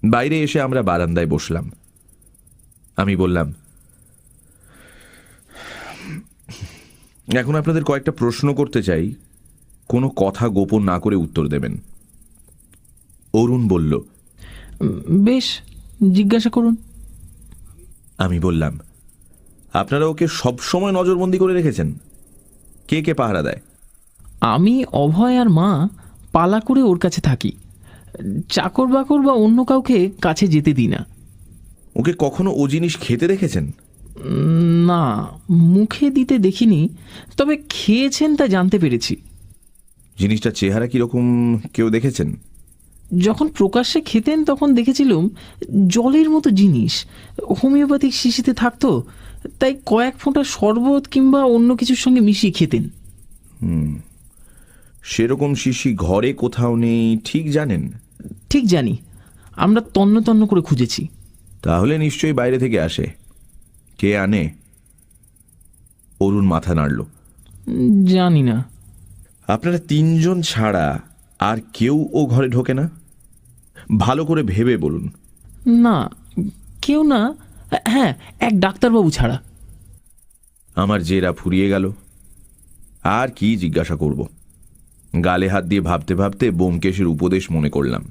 বাইরে এসে আমরা বারান্দায় বসলাম। আমি বললাম, এখন আপনাদের কয়েকটা প্রশ্ন করতে চাই, কোনো কথা গোপন না করে উত্তর দেবেন। অরুণ বলল, বেশ, জিজ্ঞাসা করুন। আমি বললাম, আপনারা ওকে সবসময় নজরবন্দি করে রেখেছেন? কে কে পাহারা দেয়? আমি, অভয় আর মা পালা করে ওর কাছে থাকি। চাকর বাকর বা অন্য কাউকে কাছে যেতে দিই না। ওকে কখনো ও জিনিস খেতে দেখেছেন? না, মুখে দিতে দেখিনি, তবে খেয়েছেন তা জানতে পেরেছি। জিনিসটা চেহারা কিরকম কেউ দেখেছেন? যখন প্রকাশ্যে খেতেন তখন দেখেছিলাম জলের মতো জিনিস হোমিওপ্যাথিক শিশিতে থাকতো, তাই কয়েক ফোঁটা শরবত কিংবা অন্য কিছুর সঙ্গে মিশিয়ে খেতেন। সেরকম শিশি ঘরে কোথাও নেই ঠিক জানেন? ঠিক জানি, আমরা তন্ন তন্ন করে খুঁজেছি। তাহলে নিশ্চয়ই বাইরে থেকে আসে। কে আনে? অরুণ মাথা নাড়ল। জানি না। আপনারা তিনজন ছাড়া আর কেউ ও ঘরে ঢোকে না? ভালো করে ভেবে বলুন। না, কেউ না। হ্যাঁ, এক ডাক্তারবাবু ছাড়া। আমার জেরা ফুরিয়ে গেল। আর কি জিজ্ঞাসা করব? গালে হাত দিয়ে ভাবতে ভাবতে ব্যোমকেশের উপদেশ মনে করলাম।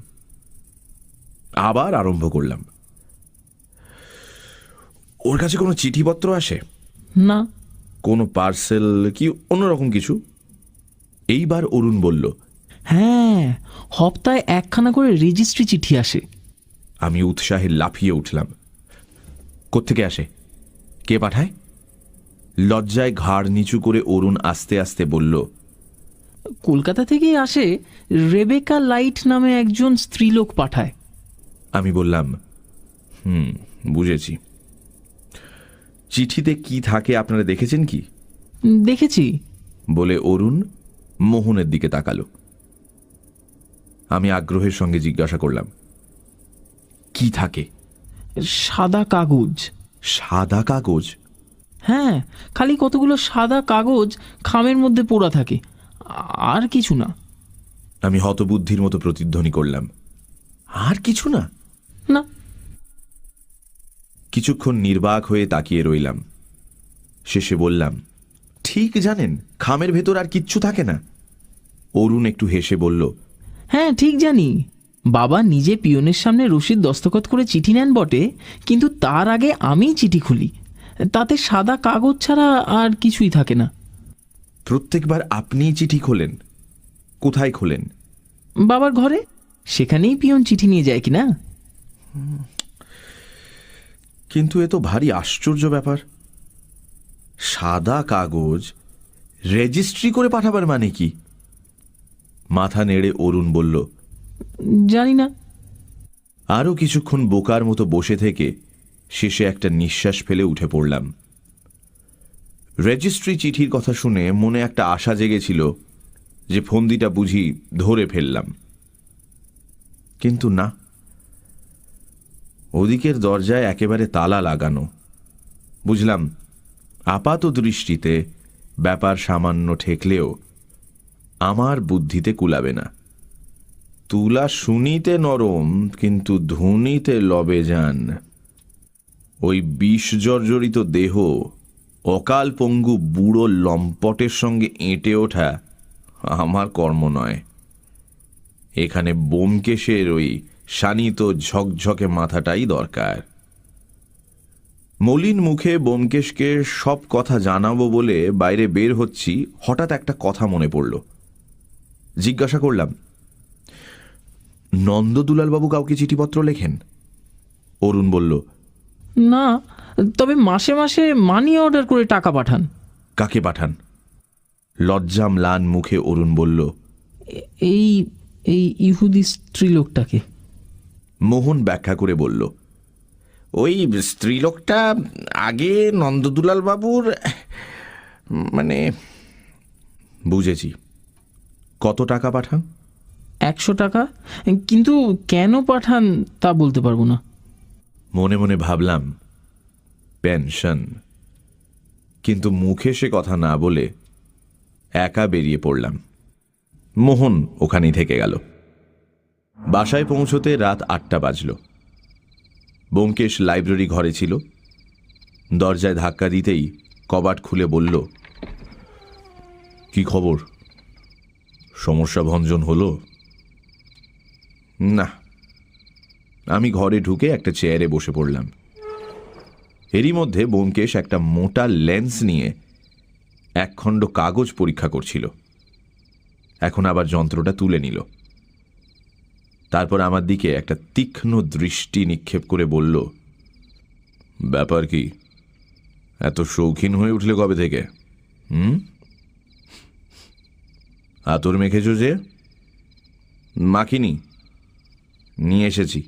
আবার আরম্ভ করলাম, ওর কাছে কোনো চিঠিপত্র আসে? না। কোনো পার্সেল কি অন্যরকম কিছু? এইবার অরুণ বলল, হ্যাঁ, হপ্তায় একখানা করে রেজিস্ট্রি চিঠি আসে। আমি উৎসাহে লাফিয়ে উঠলাম। কোত্থেকে আসে? কে পাঠায়? লজ্জায় ঘাড় নিচু করে অরুণ আস্তে আস্তে বলল, কলকাতা থেকেই আসে। রেবেকা লাইট নামে একজন স্ত্রীলোক পাঠায়। আমি বললাম, বুঝেছি। চিঠিতে কি থাকে আপনারা দেখেছেন কি? দেখেছি। বলে অরুণ মোহনের দিকে তাকালো। আমি আগ্রহের সঙ্গে জিজ্ঞাসা করলাম, কি থাকে? সাদা কাগজ। সাদা কাগজ? হ্যাঁ, খালি কতগুলো সাদা কাগজ খামের মধ্যে পোড়া থাকে, আর কিছু না। আমি হতবুদ্ধির মতো প্রতিধ্বনি করলাম, আর কিছু না? না। কিছুক্ষণ নির্বাক হয়ে তাকিয়ে রইলাম। শেষে বললাম, ঠিক জানেন খামের ভেতর আর কিচ্ছু থাকে না? অরুণ একটু হেসে বলল, হ্যাঁ, ঠিক জানি। বাবা নিজে পিয়নের সামনে রসিদ দস্তখত করে চিঠি নেন বটে, কিন্তু তার আগে আমিই চিঠি খুলি। তাতে সাদা কাগজ ছাড়া আর কিছুই থাকে না। প্রত্যেকবার আপনিই চিঠি খোলেন? কোথায় খোলেন? বাবার ঘরে, সেখানেই পিয়ন চিঠি নিয়ে যায় কিনা। কিন্তু এ তো ভারী আশ্চর্য ব্যাপার। সাদা কাগজ রেজিস্ট্রি করে পাঠাবার মানে কি? মাথা নেড়ে অরুণ বলল, জানি না। আরও কিছুক্ষণ বোকার মতো বসে থেকে শেষে একটা নিঃশ্বাস ফেলে উঠে পড়লাম। রেজিস্ট্রি চিঠির কথা শুনে মনে একটা আশা জেগেছিল যে ফন্দিটা বুঝি ধরে ফেললাম, কিন্তু না, ওদিকের দরজায় একেবারে তালা লাগানো। বুঝলাম আপাত দৃষ্টিতে ব্যাপার সামান্য ঠেকলেও আমার বুদ্ধিতে কুলাবে না। তুলা শুনিতে নরম, কিন্তু ধুনিতে লবে যান। ওই বিষ জর্জরিত দেহ অকাল পঙ্গু বুড়ো লম্পটের সঙ্গে এঁটে ওঠা আমার কর্ম নয়। এখানে ব্যোমকেশের ওই শানিত ঝকঝকে মাথাটাই দরকার। মলিন মুখে ব্যোমকেশকে সব কথা জানাবো বলে বাইরে বের হচ্ছি, হঠাৎ একটা কথা মনে পড়ল। জিজ্ঞাসা করলাম, নন্দদুলালবাবু কাউকে চিঠিপত্র লেখেন? অরুণ বলল। না, তবে মাসে মাসে মানি অর্ডার করে টাকা পাঠান। কাকে পাঠান? লজ্জা ম্লান মুখে অরুণ বলল, এই এই ইহুদি স্ত্রীলোকটাকে। মোহন ব্যাখ্যা করে বলল, ওই স্ত্রীলোকটা আগে নন্দদুলাল বাবুর মানে। বুঝেছি। কত টাকা পাঠান? 100 টাকা, কিন্তু কেন পাঠান তা বলতে পারবো না। মনে মনে ভাবলাম পেনশন, কিন্তু মুখে সে কথা না বলে একা বেরিয়ে পড়লাম। মোহন ওখানেই থেকে গেল। বাসায় পৌঁছতে রাত 8টা বাজল। ব্যোমকেশ লাইব্রেরি ঘরে ছিল। দরজায় ধাক্কা দিতেই কবাট খুলে বলল, কি খবর? সমস্যা ভঞ্জন হলো? না। আমি ঘরে ঢুকে একটা চেয়ারে বসে পড়লাম। এরই মধ্যে ব্যোমকেশ একটা মোটা লেন্স নিয়ে একখণ্ড কাগজ পরীক্ষা করছিল। এখন আবার যন্ত্রটা তুলে নিল। তারপর আমার দিকে একটা তীক্ষ্ণ দৃষ্টি নিক্ষেপ করে বলল, ব্যাপার কি? এত শৌখিন হয়ে উঠলে কবে থেকে? আতর মেখেছ যে? মাখিনি, নিয়ে এসেছি।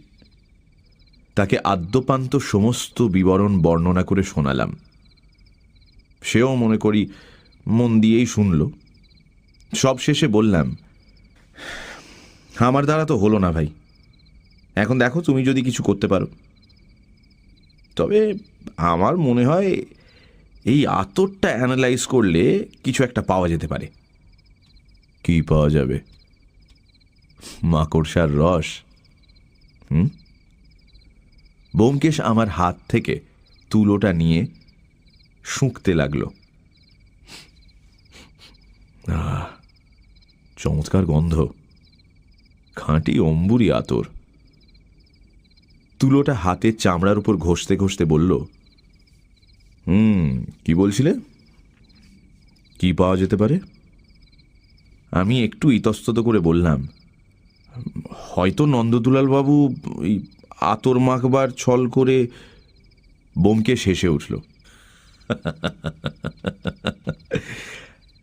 তাকে আদ্যপান্ত সমস্ত বিবরণ বর্ণনা করে শোনালাম। সেও মনে করি মন দিয়েই শুনল। সব শেষে বললাম, আমার দ্বারা তো হলো না ভাই। এখন দেখো তুমি যদি কিছু করতে পারো। তবে আমার মনে হয় এই আতরটা অ্যানালাইজ করলে কিছু একটা পাওয়া যেতে পারে। কি পাওয়া যাবে? মাকড়সার রস। ব্যোমকেশ আমার হাত থেকে তুলোটা নিয়ে শুঁকতে লাগল। চমৎকার গন্ধ, খাঁটি অম্বুরি আতর। তুলোটা হাতের চামড়ার উপর ঘষতে ঘষতে বলল, কি বলছিলে? কি পাওয়া যেতে পারে? আমি একটু ইতস্তত করে বললাম, হয়তো নন্দদুলাল বাবু আতর মাখবার ছল করে। ব্যোমকেশ হেসে উঠল।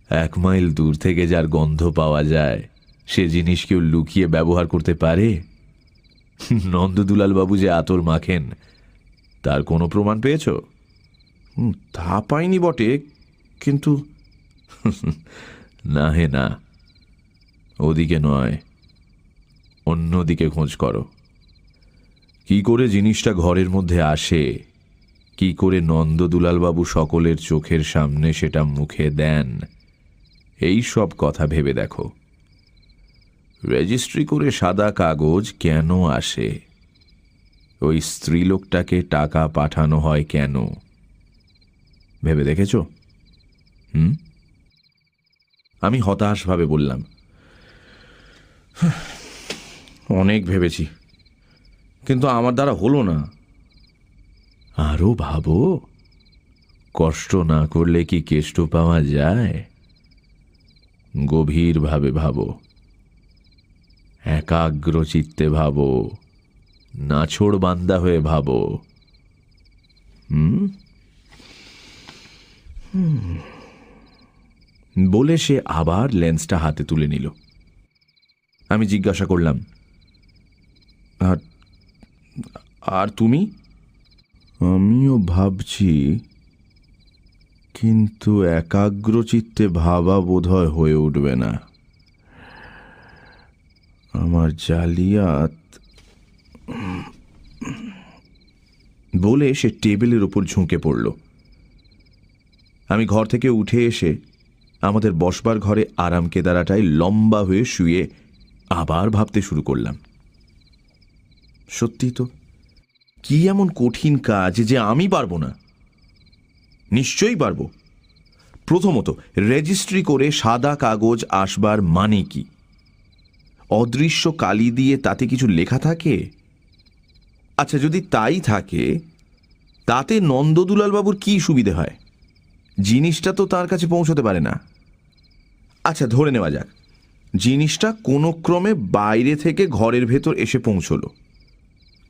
1 মাইল দূর থেকে যার গন্ধ পাওয়া যায় সে জিনিস কেউ লুকিয়ে ব্যবহার করতে পারে? নন্দদুলাল বাবু যে আতর মাখেন তার কোনো প্রমাণ পেয়েছ? তা পাইনি বটে, কিন্তু না হে না, ওদিকে নয়, অন্যদিকে খোঁজ করো। কি করে জিনিসটা ঘরের মধ্যে আসে, কি করে নন্দদুলালবাবু সকলের চোখের সামনে সেটা মুখে দেন, এই সব কথা ভেবে দেখো। রেজিস্ট্রি করে সাদা কাগজ কেন আসে? ওই স্ত্রীলোকটাকে টাকা পাঠানো হয় কেন? ভেবে দেখেছ? আমি হতাশভাবে বললাম, অনেক ভেবেছি, কিন্তু আমার দ্বারা হলো না। আরো ভাবো, কষ্ট না করলে কি কেষ্ট পাওয়া যায়? গভীরভাবে ভাবো, একাগ্র চিত্তে ভাবো, নাছোড় বান্দা হয়ে ভাবো। বলে সে আবার লেন্সটা হাতে তুলে নিল। আমি জিজ্ঞাসা করলাম, আর তুমি? আমিও ভাবছি, কিন্তু একাগ্র চিত্তে ভাবা বোধহয় হয়ে উঠবে না। আমার জালিয়াত। বলে সে টেবিলের উপর ঝুঁকে পড়ল। আমি ঘর থেকে উঠে এসে আমাদের বসবার ঘরে আরাম কেদারাটায় লম্বা হয়ে শুয়ে আবার ভাবতে শুরু করলাম। সত্যি তো, কি এমন কঠিন কাজ যে আমি পারবো না? নিশ্চয়ই পারবো। প্রথমত, রেজিস্ট্রি করে সাদা কাগজ আসবার মানে কি? অদৃশ্য কালি দিয়ে তাতে কিছু লেখা থাকে? আচ্ছা, যদি তাই থাকে, তাতে নন্দদুলালবাবুর কি সুবিধে হয়? জিনিসটা তো তার কাছে পৌঁছতে পারে না। আচ্ছা, ধরে নেওয়া যাক জিনিসটা কোনো ক্রমে বাইরে থেকে ঘরের ভেতর এসে পৌঁছলো,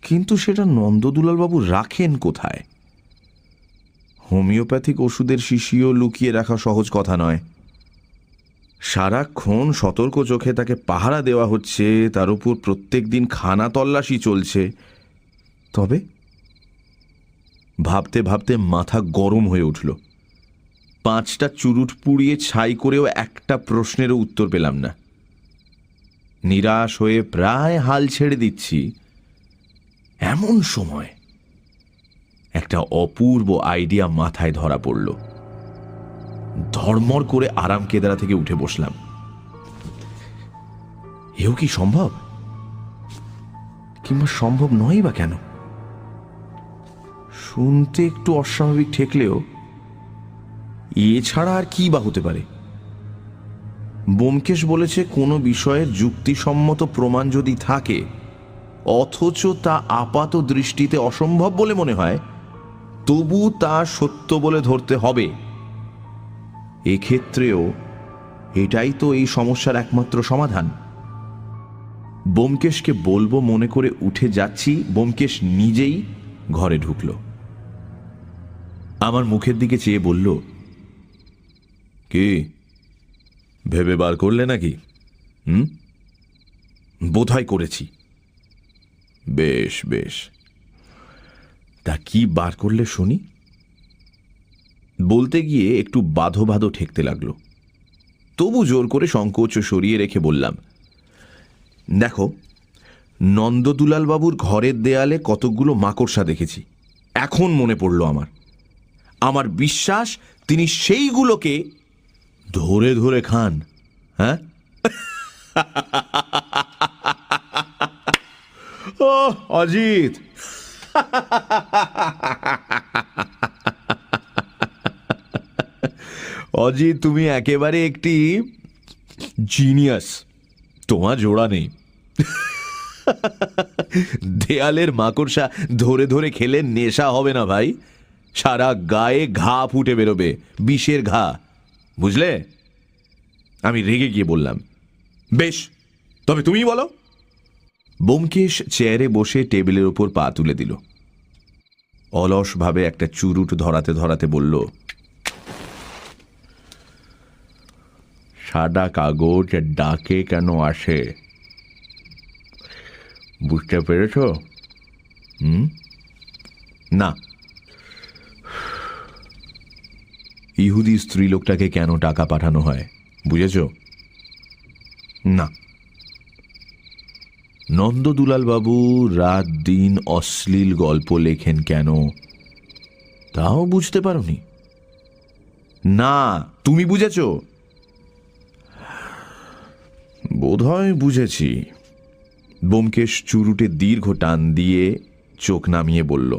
কিন্তু সেটা নন্দদুলালবাবু রাখেন কোথায়? হোমিওপ্যাথিক ওষুধের শিশিও লুকিয়ে রাখা সহজ কথা নয়। সারাক্ষণ সতর্ক চোখে তাকে পাহারা দেওয়া হচ্ছে, তার উপর প্রত্যেক দিন খানা তল্লাশি চলছে। তবে ভাবতে ভাবতে মাথা গরম হয়ে উঠল। 5টা চুরুট পুড়িয়ে ছাই করেও একটা প্রশ্নেরও উত্তর পেলাম না। নিরাশ হয়ে প্রায় হাল ছেড়ে দিচ্ছি, এমন সময় একটা অপূর্ব আইডিয়া মাথায় ধরা পড়ল। ধর্মর করে আরাম কেদারা থেকে উঠে বসলাম। এও কি সম্ভব? কিংবা সম্ভব নয় বা কেন? শুনতে একটু অস্বাভাবিক ঠেকলেও এছাড়া আর কি বা হতে পারে? ব্যোমকেশ বলেছে কোনো বিষয়ের যুক্তিসম্মত প্রমাণ যদি থাকে, অথচ তা আপাত দৃষ্টিতে অসম্ভব বলে মনে হয়, তবু তা সত্য বলে ধরতে হবে। এক্ষেত্রেও এটাই তো এই সমস্যার একমাত্র সমাধান। ব্যোমকেশকে বলবো মনে করে উঠে যাচ্ছি, ব্যোমকেশ নিজেই ঘরে ঢুকল। আমার মুখের দিকে চেয়ে বলল, কি ভেবে বার করলে নাকি? বোধহয় করেছি। বেশ বেশ, তা কি বার করলে শুনি? বলতে গিয়ে একটু বাঁধো বাঁধো ঠেকতে লাগলো। তবু জোর করে সংকোচ সরিয়ে রেখে বললাম, দেখো, নন্দদুলালবাবুর ঘরের দেয়ালে কতকগুলো মাকড়সা দেখেছি। এখন মনে পড়ল আমার বিশ্বাস তিনি সেইগুলোকে ধরে ধরে খান। হ্যাঁ? ও অজিত, অজিত, তুমি একেবারে একটি জিনিয়াস। তোমার জোড়া নেই। দেয়ালের মাকড়সা ধরে ধরে খেলে নেশা হবে না ভাই, সারা গায়ে ঘা ফুটে বেরোবে, বিষের ঘা, বুঝলে? আমি রেগে গিয়ে বললাম, বেশ, তবে তুমি বলো। ব্যোমকেশ চেয়ারে বসে টেবিলের উপর পা তুলে দিল। অলসভাবে একটা চুরুট ধরাতে ধরাতে বলল, সাদা কাগজ ডাকে কেন আসে বুঝতে পেরেছ? না। ইহুদি স্ত্রীলোকটাকে কেন টাকা পাঠানো হয় বুঝেছ? না। নন্দদুলালবাবু রাত দিন অশ্লীল গল্প লেখেন কেন, তাও বুঝতে পারোনি? না। তুমি বুঝেছ? বোধহয় বুঝেছি। ব্যোমকেশ চুরুটে দীর্ঘ টান দিয়ে চোখ নামিয়ে বলল,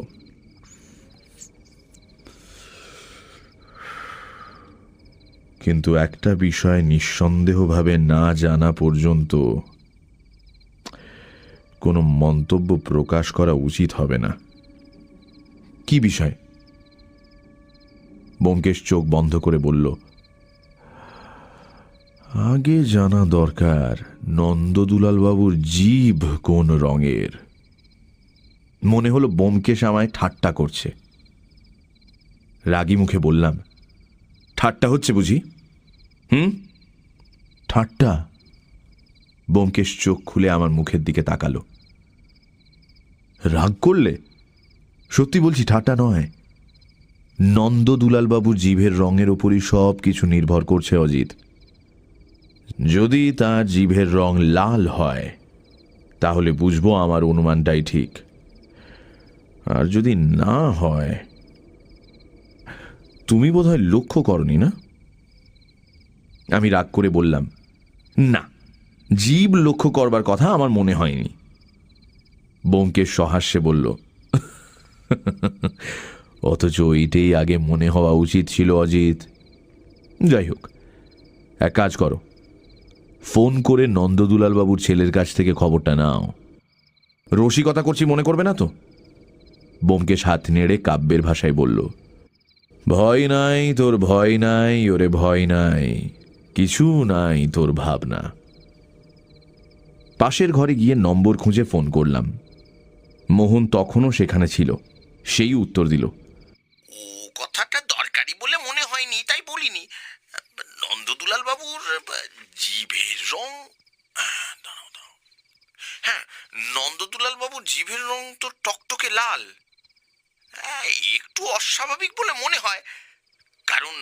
কিন্তু একটা বিষয় নিঃসন্দেহভাবে না জানা পর্যন্ত কোনো মন্তব্য প্রকাশ করা উচিত হবে না। কি বিষয়? ব্যোমকেশ চোখ বন্ধ করে বলল, আগে জানা দরকার নন্দদুলালবাবুর জিভ কোন রঙের। মনে হলো ব্যোমকেশ আমায় ঠাট্টা করছে। রাগী মুখে বললাম, ঠাট্টা হচ্ছে বুঝি? ঠাট্টা? ব্যোমকেশ চোখ খুলে আমার মুখের দিকে তাকালো। রাগ করলে? সত্যি বলছি, ঠাট্টা নয়। নন্দদুলালবাবুর জিভের রঙের ওপরই সব কিছু নির্ভর করছে অজিত। যদি তার জিভের রং লাল হয় তাহলে বুঝবো আমার অনুমানটাই ঠিক, আর যদি না হয়, তুমি বোধহয় লক্ষ্য করনি না? আমি রাগ করে বললাম, না, জীব লক্ষ্য করবার কথা আমার মনে হয়নি। ব্যোমকেশ সহাস্যে বলল, অথচ এইটাই আগে মনে হওয়া উচিত ছিল অজিত। যাই হোক, এক কাজ করো, ফোন করে নন্দদুলালবাবুর ছেলের কাছ থেকে খবরটা নাও। রসিকতা করছি মনে করবে না তো? ব্যোমকেশ হাত নেড়ে কাব্যের ভাষায় বলল, ভয় নাই তোর, ভয় নাই ওরে, ভয় নাই, কিছু নাই তোর ভাবনা। পাশের ঘরে গিয়ে নম্বর খুঁজে ফোন করলাম। মোহন তখনও সেখানে ছিল। সেই উত্তর দিল, ও কথাটা দরকারি বলে মনে হয়নি, তাই বলিনি। নন্দদুলাল বাবুর জিভের রং, হ্যাঁ, নন্দদুলাল বাবুর জিভের রং তো টকটকে লাল। একটু অস্বাভাবিক বলে মনে হয়, কারণ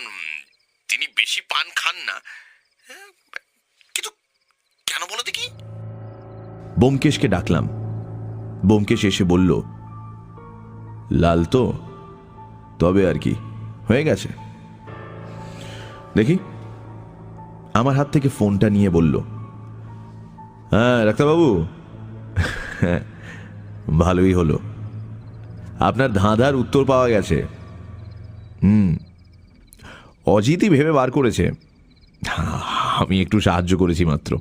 তিনি বেশি পান খান না। কিন্তু কেন বলো দেখি? ব্যোমকেশকে ডাকলাম। ব্যোমকেশ এসে বলল, লাল তো, তবে আর কি, হয়ে গেছে। দেখি। আমার হাত থেকে ফোনটা নিয়ে বলল, হ্যাঁ ডাক্তারবাবু, ভালোই হলো, আপনার ধাঁধার উত্তর পাওয়া গেছে। অজিতই ভেবে বার করেছে, আমি একটু সাহায্য করেছি মাত্র।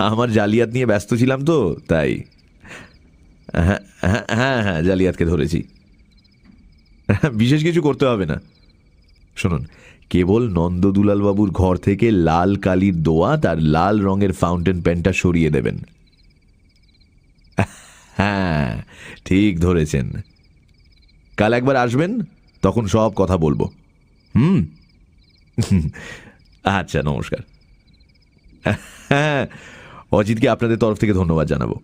আমার জালিয়াত নিয়ে ব্যস্ত ছিলাম তো, তাই। হ্যাঁ হ্যাঁ হ্যাঁ, জালিয়াতকে ধরেছি। বিশেষ কিছু করতে হবে না। শুনুন, কেবল নন্দদুলাল বাবুর ঘর থেকে লাল কালির দোয়াত আর লাল রঙের ফাউন্টেন পেনটা সরিয়ে দেবেন। হ্যাঁ, ঠিক ধরেছেন। কাল একবার আসবেন, তখন সব কথা বলবো। আচ্ছা, নমস্কার। হ্যাঁ, অজিতকে আপনাদের তরফ থেকে ধন্যবাদ জানাবো।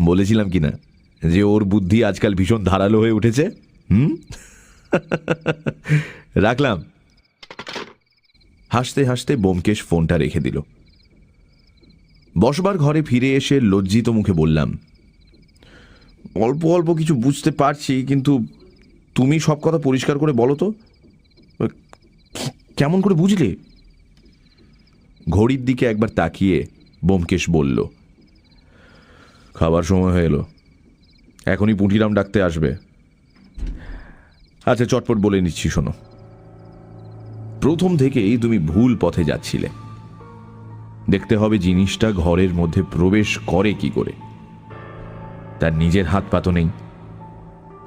বলেছিলাম কিনা যে ওর বুদ্ধি আজকাল ভীষণ ধারালো হয়ে উঠেছে। রাখলাম। হাসতে হাসতে ব্যোমকেশ ফোনটা রেখে দিল। বসবার ঘরে ফিরে এসে লজ্জিত মুখে বললাম, অল্প অল্প কিছু বুঝতে পারছি, কিন্তু তুমি সব কথা পরিষ্কার করে বলো তো, কেমন করে বুঝলে? ঘড়ির দিকে একবার তাকিয়ে ব্যোমকেশ বলল, খাবার সময় হয়ে এলো, এখনই পুঁটিরাম ডাকতে আসবে। আচ্ছা, চটপট বলে নিচ্ছি, শোনো। প্রথম থেকেই তুমি ভুল পথে যাচ্ছিলে। দেখতে হবে জিনিসটা ঘরের মধ্যে প্রবেশ করে কি করে। তার নিজের হাত পা তো নেই,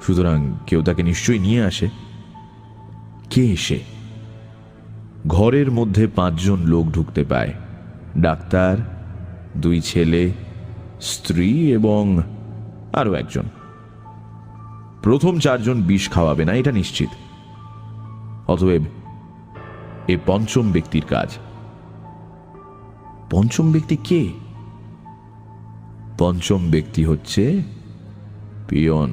সুতরাং কেউ তাকে নিশ্চয়ই নিয়ে আসে। কে এসে? ঘরের মধ্যে 5 জন লোক ঢুকতে পায়, ডাক্তার, 2 ছেলে, স্ত্রী এবং আরো একজন। প্রথম 4 জন বিষ খাওয়াবে না, এটা নিশ্চিত। অতএব এ পঞ্চম ব্যক্তির কাজ। পঞ্চম ব্যক্তি কে? পঞ্চম ব্যক্তি হচ্ছে পিয়ন।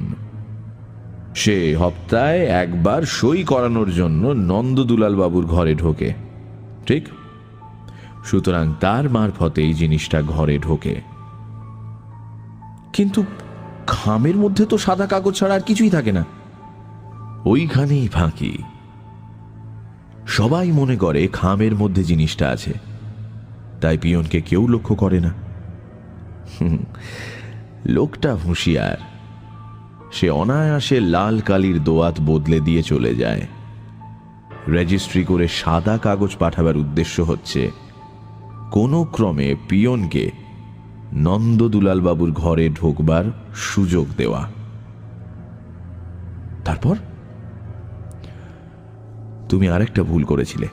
সে হপ্তায় একবার সই করানোর জন্য নন্দদুলাল বাবুর ঘরে ঢোকে, ঠিক? সুতরাং তার মারফতে এই জিনিসটা ঘরে ঢোকে। কিন্তু খামের মধ্যে তো সাদা কাগজ ছাড়া আর কিছুই থাকে না। ওইখানেই ফাঁকি। সবাই মনে করে খামের মধ্যে জিনিসটা আছে, তাই পিয়নকে কেউ লক্ষ্য করে না। লোকটা হুঁশিয়ার। সে অনায়াসে লাল কালির দোয়াত বদলে দিয়ে চলে যায়। রেজিস্ট্রি করে সাদা কাগজ পাঠাবার উদ্দেশ্য হচ্ছে কোনো ক্রমে পিয়নকে নন্দদুলাল বাবুর ঘরে ঢোকবার সুযোগ দেওয়া। তারপর তুমি আরেকটা ভুল করেছিলে।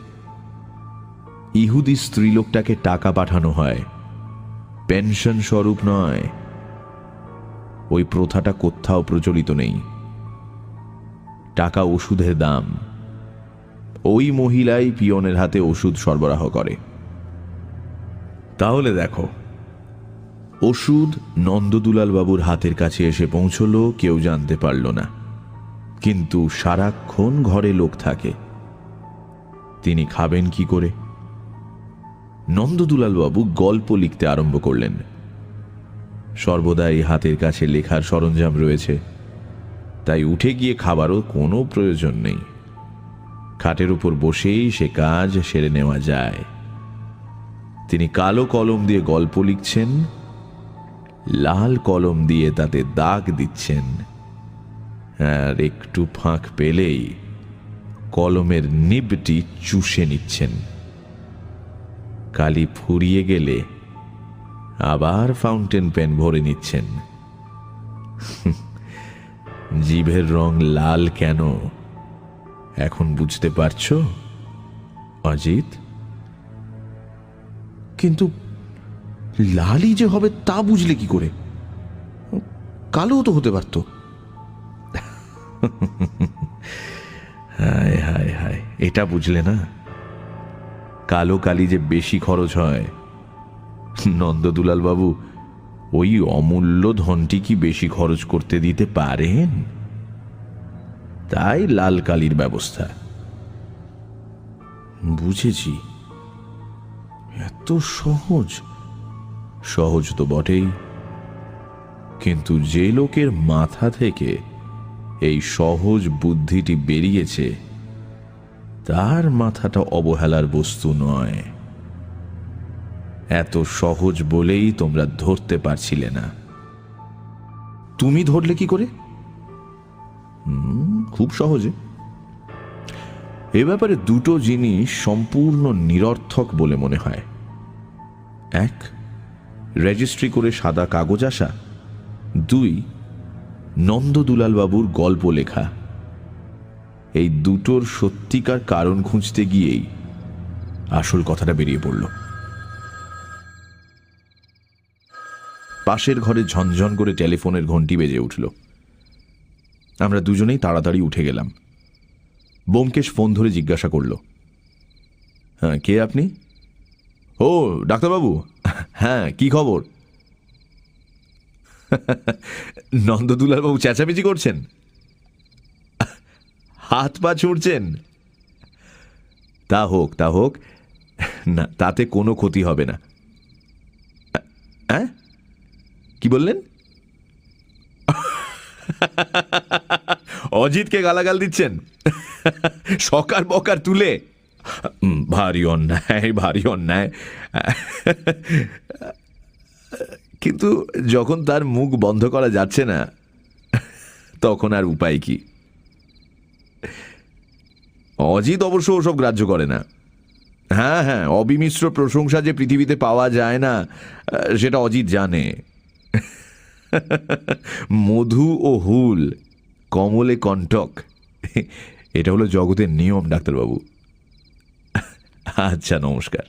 ইহুদি স্ত্রীলোকটাকে টাকা পাঠানো হয়, পেনশন স্বরূপ নয়। ওই প্রথাটা কোথাও প্রচলিত নেই। টাকা ওষুধের দাম। ওই মহিলাই পিয়নের হাতে ওষুধ সরবরাহ করে। তাহলে দেখো, ওষুধ নন্দদুলাল বাবুর হাতের কাছে এসে পৌঁছলো, কেউ জানতে পারল না। কিন্তু সারাক্ষণ ঘরে লোক থাকে, তিনি খাবেন কি করে? নন্দদুলাল বাবু গল্প লিখতে আরম্ভ করলেন। সর্বদাই হাতের কাছে লেখার সরঞ্জাম রয়েছে, তাই উঠে গিয়ে খাবারও কোনো প্রয়োজন নেই। খাটের উপর বসেই সে কাজ সেরে নেওয়া যায়। তিনি কালো কলম দিয়ে গল্প লিখছেন, লাল কলম দিয়ে তাতে দাগ দিচ্ছেন, আর একটু ফাঁক পেলেই কলমের নিবটি চুষে নিচ্ছেন। কালি ফুরিয়ে গেলে আবার ফাউন্টেন পেন ভরে নিচ্ছেন। জিভের রং লাল কেন এখন বুঝতে পারছো, অজিত? কিন্তু লালই যে হবে তা বুঝলে কি করে? কালোও তো হতে পারত। হায় হায় হায়, এটা বুঝলে না? কালো কালি যে বেশি খরচ হয়। নন্দদুলাল বাবু ওই অমূল্য ধনটি কি বেশি খরচ করতে দিতে পারেন? তাই লাল কালির ব্যবস্থা। বুঝেছি। এত সহজ? সহজ তো বটেই, কিন্তু যে লোকের মাথা থেকে এই সহজ বুদ্ধিটি বেরিয়েছে তার মাথাটা অবহেলার বস্তু নয়। এত সহজ বলেই তোমরা ধরতে পারছিলে না। তুমি ধরলে কি করে? খুব সহজে। এ ব্যাপারে দুটো জিনিস সম্পূর্ণ নিরর্থক বলে মনে হয়। এক, রেজিস্ট্রি করে সাদা কাগজ আসা। দুই, নন্দদুলাল বাবুর গল্প লেখা। এই দুটোর সত্যিকার কারণ খুঁজতে গিয়েই আসল কথাটা বেরিয়ে পড়ল। পাশের ঘরে ঝনঝন করে টেলিফোনের ঘন্টি বেজে উঠল। আমরা দুজনেই তাড়াতাড়ি উঠে গেলাম। ব্যোমকেশ ফোন ধরে জিজ্ঞাসা করল, হ্যাঁ কে আপনি? ও ডাক্তারবাবু, হ্যাঁ কি খবর? নন্দদুলাল বাবু চেঁচামেচি করছেন, হাত পা ছুঁড়ছেন? তা হোক তা হোক, না তাতে কোনো ক্ষতি হবে না। হ্যাঁ কি বললেন? অজিতকে গালাগাল দিচ্ছেন সকার বকার তুলে? ভারী অন্যায়, ভারী অন্যায়। কিন্তু যখন তার মুখ বন্ধ করা যাচ্ছে না তখন আর উপায় কি? অজিত অবশ্য ওসব গ্রাহ্য করে না। হ্যাঁ হ্যাঁ, অবিমিশ্র প্রশংসা যে পৃথিবীতে পাওয়া যায় না সেটা অজিত জানে। মধু ও হুল, কমলে কণ্টক, এটা হলো জগতের নিয়ম ডাক্তারবাবু। আচ্ছা নমস্কার।